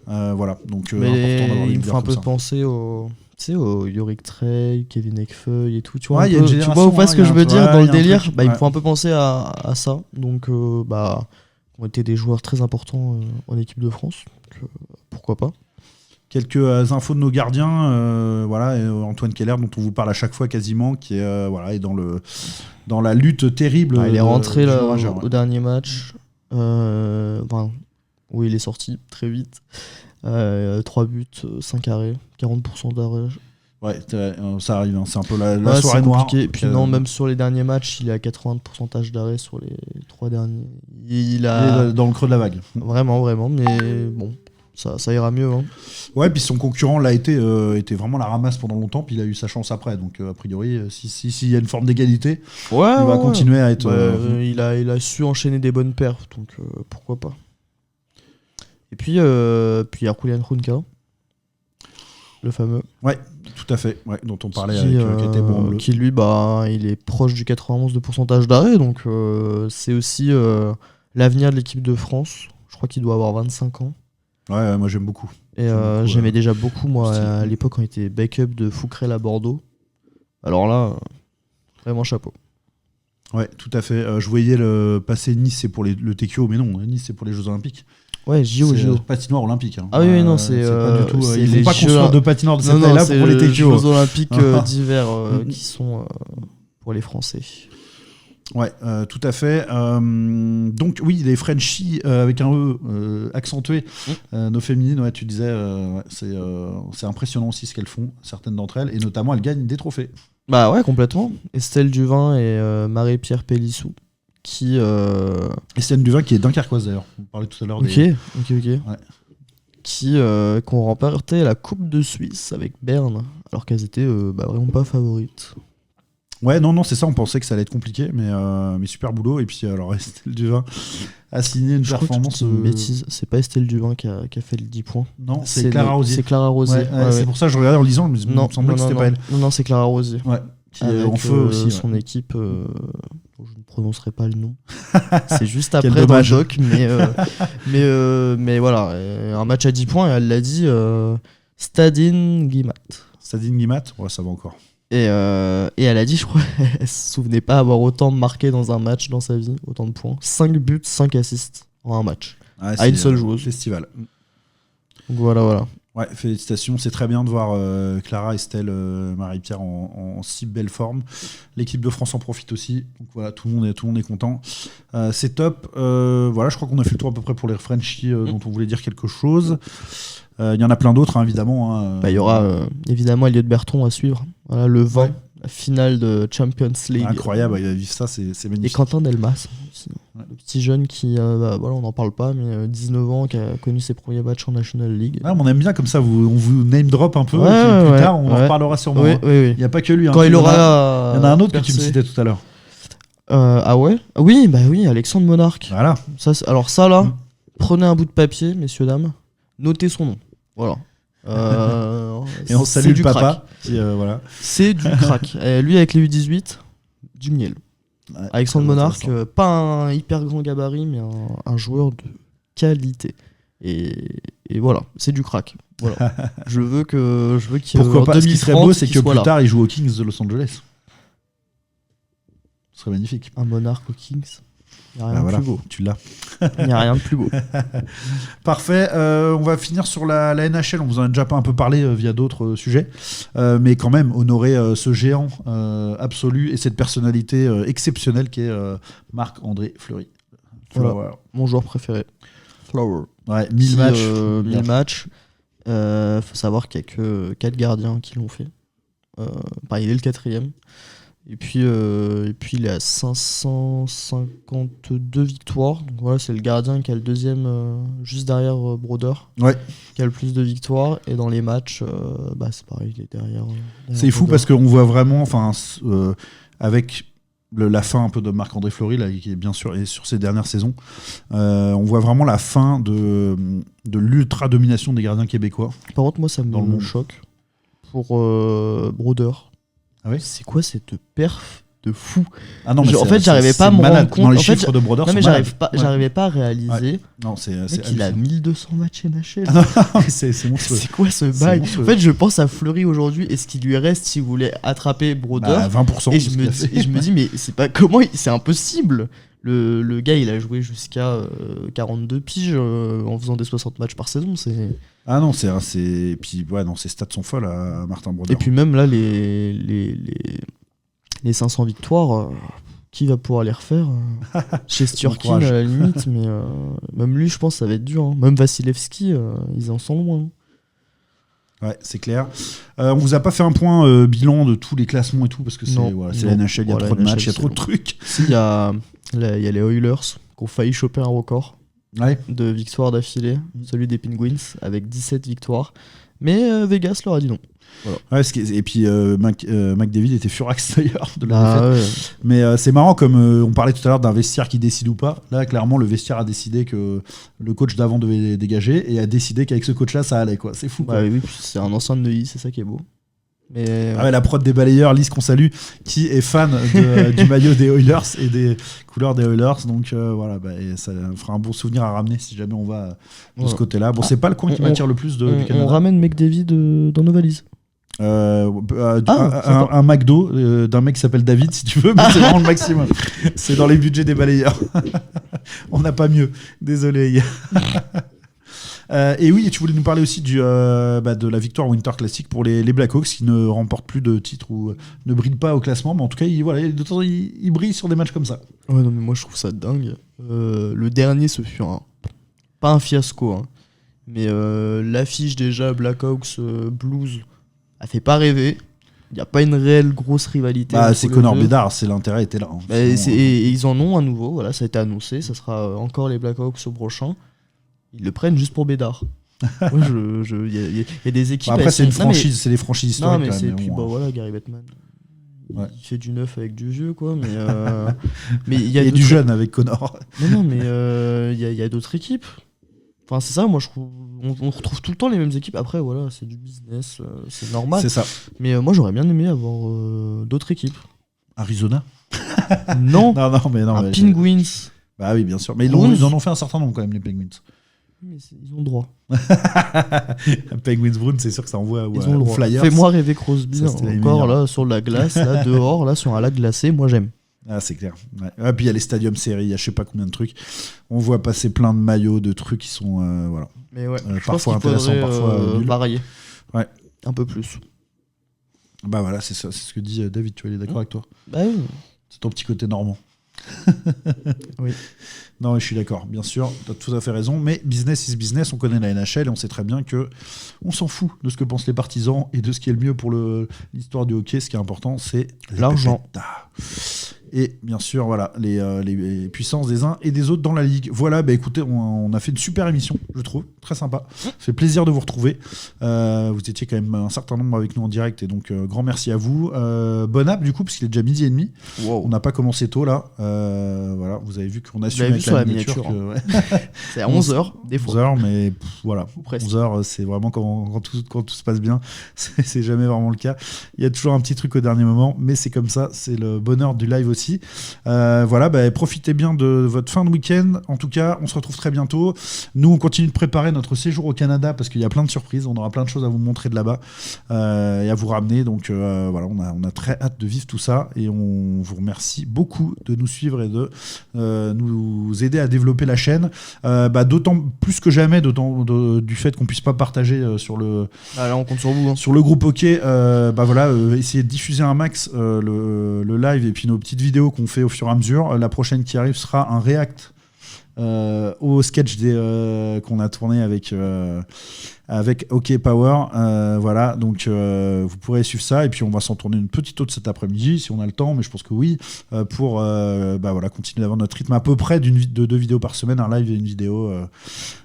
Voilà, donc important d'avoir des leaders. Il me fait un peu penser au Yorick Trey, Kevin Ekfeuille et tout. Tu vois, tu vois ce que je veux dire dans le délire. Il me faut un peu penser à ça. Donc, ont été des joueurs très importants en équipe de France. Donc, pourquoi pas. Quelques infos de nos gardiens, Antoine Keller dont on vous parle à chaque fois quasiment, qui est dans la lutte terrible. Il est rentré au dernier match, où il est sorti très vite. 3 buts, 5 arrêts, 40% d'arrêt. Ouais, ça arrive, c'est un peu la soirée noire. Et puis même sur les derniers matchs, il est à 80% d'arrêt sur les 3 derniers. Il est dans le creux de la vague. Vraiment, mais bon. ça ira mieux. Hein. Ouais, puis son concurrent l'a été vraiment la ramasse pendant longtemps, puis il a eu sa chance après. Donc, a priori, s'il y a une forme d'égalité, il va continuer à être. Il a su enchaîner des bonnes perfs, donc pourquoi pas. Et puis, il y a Julian Runca, le fameux. Ouais, tout à fait. Ouais, dont on parlait qui était bon en bleu. Qui, lui, il est proche du 91 de pourcentage d'arrêt, donc c'est aussi l'avenir de l'équipe de France. Je crois qu'il doit avoir 25 ans. Ouais, moi j'aime beaucoup. Et j'aimais déjà beaucoup, moi, à l'époque, quand il était backup de Fouquerel à Bordeaux. Alors là, vraiment chapeau. Ouais, tout à fait. Je voyais passer Nice, c'est pour le TQO, mais non, Nice, c'est pour les Jeux Olympiques. Ouais, JO. Patinoire olympique. Hein. Ah oui, non, c'est pas du tout. Ils vont pas construire de patinoire de cette taille-là pour les TQO. Les Jeux Olympiques d'hiver qui sont pour les Français. Ouais, tout à fait. Donc oui, les Frenchies avec un E accentué, nos féminines, ouais, tu disais, c'est impressionnant aussi ce qu'elles font, certaines d'entre elles, et notamment elles gagnent des trophées. Bah ouais, complètement. Estelle Duvin et Marie-Pierre Pélissou. Estelle Duvin qui est dunkerquoise d'ailleurs. On parlait tout à l'heure des... Ok. Ouais. Qui ont remporté la Coupe de Suisse avec Berne, alors qu'elles étaient vraiment pas favorites. Ouais, non, c'est ça, on pensait que ça allait être compliqué, mais super boulot. Et puis, alors, Estelle Duvin a signé une performance. C'est une bêtise, c'est pas Estelle Duvin qui a fait le 10 points. Non, c'est Clara Rosier. C'est Clara Rosier. Ouais, c'est pour ça que je regardais en lisant, il me semblait que c'était pas elle. Non, c'est Clara Rosier. Ouais, qui est en feu aussi. Son équipe, je ne prononcerai pas le nom. C'est juste après dans le doc, mais voilà, un match à 10 points, et elle l'a dit, Stadin Guimat. Stadin Guimat, ouais, ça va encore. Et elle a dit, je crois, elle se souvenait pas avoir autant marqué dans un match dans sa vie, autant de points. 5 buts, 5 assists en un match. À une seule joueuse. Festival. Donc voilà. Ouais, félicitations, c'est très bien de voir Clara, Estelle, Marie-Pierre en si belle forme. L'équipe de France en profite aussi. Donc voilà, tout le monde est content. C'est top. Voilà, je crois qu'on a fait le tour à peu près pour les Frenchies dont on voulait dire quelque chose. Il y en a plein d'autres, hein, évidemment. Il y aura évidemment Elliot Berton à suivre. Voilà, le 20, la finale de Champions League. Incroyable, il va vivre ça, c'est magnifique. Et Quentin Delmas, aussi, le petit jeune qui, voilà, on n'en parle pas, mais 19 ans, qui a connu ses premiers matchs en National League. On aime bien comme ça, on vous name drop un peu, plus tard on en reparlera sûrement. Oui. Il n'y a pas que lui. Quand il y en a un autre que tu me citais tout à l'heure. Ah ouais oui, Alexandre Monarque. Voilà. Alors ça là, prenez un bout de papier, messieurs, dames, notez son nom. Voilà. Et on salue le papa. Voilà. C'est du crack. Lui avec les U18, du miel. Ouais, Alexandre Monarque, pas un hyper grand gabarit, mais un joueur de qualité. Et voilà, c'est du crack. Voilà. je veux qu'il. Pourquoi pas. Ce qui serait beau, c'est que plus tard, il joue aux Kings de Los Angeles. Ce serait magnifique. Un Monarque aux Kings. Il n'y a rien de plus beau. Tu l'as. Il n'y a rien de plus beau. Parfait. On va finir sur la NHL. On vous en a déjà pas un peu parlé via d'autres sujets. Mais quand même, honorer ce géant absolu et cette personnalité exceptionnelle qui est Marc-André Fleury. Voilà. Mon joueur préféré. Flower. Ouais, 1000 matchs. 1000 matchs. Faut savoir qu'il n'y a que 4 gardiens qui l'ont fait. Il est le 4e. Et puis il est à 552 victoires. Donc voilà, c'est le gardien qui a le deuxième juste derrière Brodeur. Ouais. Qui a le plus de victoires. Et dans les matchs, c'est pareil, il est derrière. C'est fou parce qu'on voit vraiment, avec la fin un peu de Marc-André Fleury, là, qui est bien sûr et sur ses dernières saisons, on voit vraiment la fin de l'ultra-domination des gardiens québécois. Par contre, moi, ça me choque pour Brodeur. Ah oui, c'est quoi cette perf de fou? Ah non, mais en fait, j'arrivais pas à me rendre compte. Dans les chiffres de Brodeur, non, mais j'arrivais pas à réaliser. Ouais. Non, il a 1200 matchs NHL. Ah non, c'est monstrueux. C'est quoi ce bail? En fait, je pense à Fleury aujourd'hui et ce qui lui reste s'il voulait attraper Brodeur. 20%. Et je me dis, mais c'est pas comment, c'est impossible. Le gars, il a joué jusqu'à 42 piges en faisant des 60 matchs par saison. Ah non, et puis ses stats sont folles à Martin Brodeur. Et puis même là, les 500 victoires, qui va pouvoir les refaire chez Sturkin à la limite, mais même lui, je pense, ça va être dur. Hein. Même Vasilevski, ils en sont loin. Ouais, c'est clair. On vous a pas fait un point bilan de tous les classements et tout, parce que c'est la NHL, il y a trop de matchs, il y a trop de trucs. Il y a les Oilers qui ont failli choper un record. de victoires d'affilée, celui des Penguins, avec 17 victoires. Mais Vegas leur a dit non. Voilà. Et puis McDavid était furax d'ailleurs de la défaite. Mais c'est marrant, comme on parlait tout à l'heure d'un vestiaire qui décide ou pas. Là, clairement, le vestiaire a décidé que le coach d'avant devait dégager et a décidé qu'avec ce coach-là, ça allait. Quoi. C'est fou. Quoi. Oui, c'est un ancien de Neuilly, c'est ça qui est beau. Mais la prod des balayeurs, Lise qu'on salue, qui est fan du maillot des Oilers et des couleurs des Oilers. Donc voilà, ça fera un bon souvenir à ramener si jamais on va de ce côté-là. Bon, c'est pas le coin qui m'attire le plus du Canada. On ramène McDavid dans nos valises. Un McDo d'un mec qui s'appelle David si tu veux, mais c'est vraiment le maximum. C'est dans les budgets des balayeurs. On n'a pas mieux, désolé. Et oui, et tu voulais nous parler aussi de la victoire Winter Classic pour les Blackhawks qui ne remportent plus de titres ou ne brillent pas au classement, mais en tout cas de temps en temps ils brillent sur des matchs comme ça. Ouais, non mais moi je trouve ça dingue. Le dernier ce fut pas un fiasco, hein, mais l'affiche déjà Blackhawks Blues a fait pas rêver. Il n'y a pas une réelle grosse rivalité. C'est Connor Bedard, l'intérêt était là. Hein. Et ils en ont à nouveau, voilà, ça a été annoncé, ça sera encore les Blackhawks au prochain. Ils le prennent juste pour Bédard. Il y a des équipes. Après, c'est une franchise, c'est des franchises historiques. Non, mais puis voilà, Gary Bettman. Il fait du neuf avec du vieux, quoi. Mais il y a du jeune avec Connor. Non, mais il y a d'autres équipes. Enfin, c'est ça, moi je trouve. On retrouve tout le temps les mêmes équipes. Après, voilà, c'est du business, c'est normal. C'est ça. Mais moi, j'aurais bien aimé avoir d'autres équipes. Arizona. Non. mais Penguins. Bah oui, bien sûr. Mais ils en ont fait un certain nombre quand même, les Penguins. Mais ils ont le droit. Penguins Bruins, c'est sûr que ça envoie au Flyers. Fais-moi rêver Crosby encore là sur la glace, là dehors, là sur un lac glacé, moi j'aime. Ah, c'est clair. Ouais. Puis il y a les Stadium Series, il y a je sais pas combien de trucs. On voit passer plein de maillots, de trucs qui sont Mais ouais, parfois intéressants, parfois nuls. Varier. Ouais. Un peu plus. Bah voilà, c'est ça, c'est ce que dit David, tu es d'accord avec toi? Bah oui. C'est ton petit côté normand. Oui. Non, je suis d'accord, bien sûr, tu as tout à fait raison, mais business is business, on connaît la NHL et on sait très bien que on s'en fout de ce que pensent les partisans et de ce qui est le mieux pour l'histoire du hockey. Ce qui est important, c'est l'argent. Et bien sûr, voilà, les puissances des uns et des autres dans la ligue. Voilà, bah écoutez, on a fait une super émission, je trouve, très sympa. Ça fait plaisir de vous retrouver. Vous étiez quand même un certain nombre avec nous en direct, et donc grand merci à vous. Bonne app du coup, parce qu'il est déjà 12h30. Wow. On n'a pas commencé tôt là. Voilà, vous avez vu qu'on a su avec la miniature. C'est à 11h, des fois. 11h, mais voilà, 11h, c'est vraiment quand tout se passe bien. C'est jamais vraiment le cas. Il y a toujours un petit truc au dernier moment, mais c'est comme ça, c'est le bonheur du live aussi. Voilà, profitez bien de votre fin de week-end. En tout cas, on se retrouve très bientôt. Nous, on continue de préparer notre séjour au Canada parce qu'il y a plein de surprises. On aura plein de choses à vous montrer de là-bas et à vous ramener. Donc voilà, on a très hâte de vivre tout ça et on vous remercie beaucoup de nous suivre et de nous aider à développer la chaîne. D'autant plus que jamais, du fait qu'on puisse pas partager sur le. Là, on compte sur vous. Hein. Sur le groupe hockey, essayer de diffuser un max le live et puis nos petites vidéos qu'on fait au fur et à mesure. La prochaine qui arrive sera un react au sketch qu'on a tourné avec Hockey Power. Voilà, donc vous pourrez suivre ça et puis on va s'en tourner une petite autre cet après-midi si on a le temps, mais je pense que oui, pour continuer d'avoir notre rythme à peu près de 2 vidéos par semaine, un live et une vidéo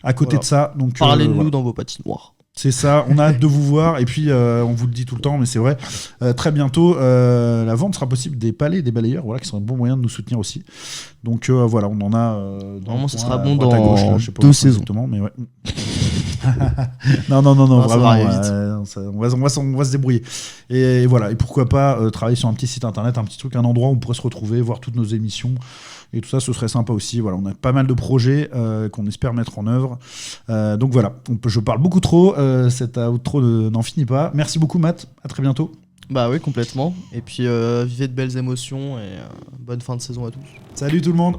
à côté de ça. Donc parlez-nous dans vos patinoires. C'est ça, on a hâte de vous voir et puis on vous le dit tout le temps, mais c'est vrai, très bientôt la vente sera possible des palets et des balayeurs, voilà, qui sont un bon moyen de nous soutenir aussi. Donc voilà, on en a normalement ça sera bon dans gauche, là, je sais pas 2 saisons mais ouais. non, vraiment, on va se débrouiller. Et voilà, et pourquoi pas travailler sur un petit site internet, un petit truc, un endroit où on pourrait se retrouver, voir toutes nos émissions. Et tout ça, ce serait sympa aussi. Voilà, on a pas mal de projets qu'on espère mettre en œuvre. Donc voilà, je parle beaucoup trop. Cet outro n'en finit pas. Merci beaucoup, Matt. À très bientôt. Bah oui, complètement. Et puis, vivez de belles émotions et bonne fin de saison à tous. Salut tout le monde.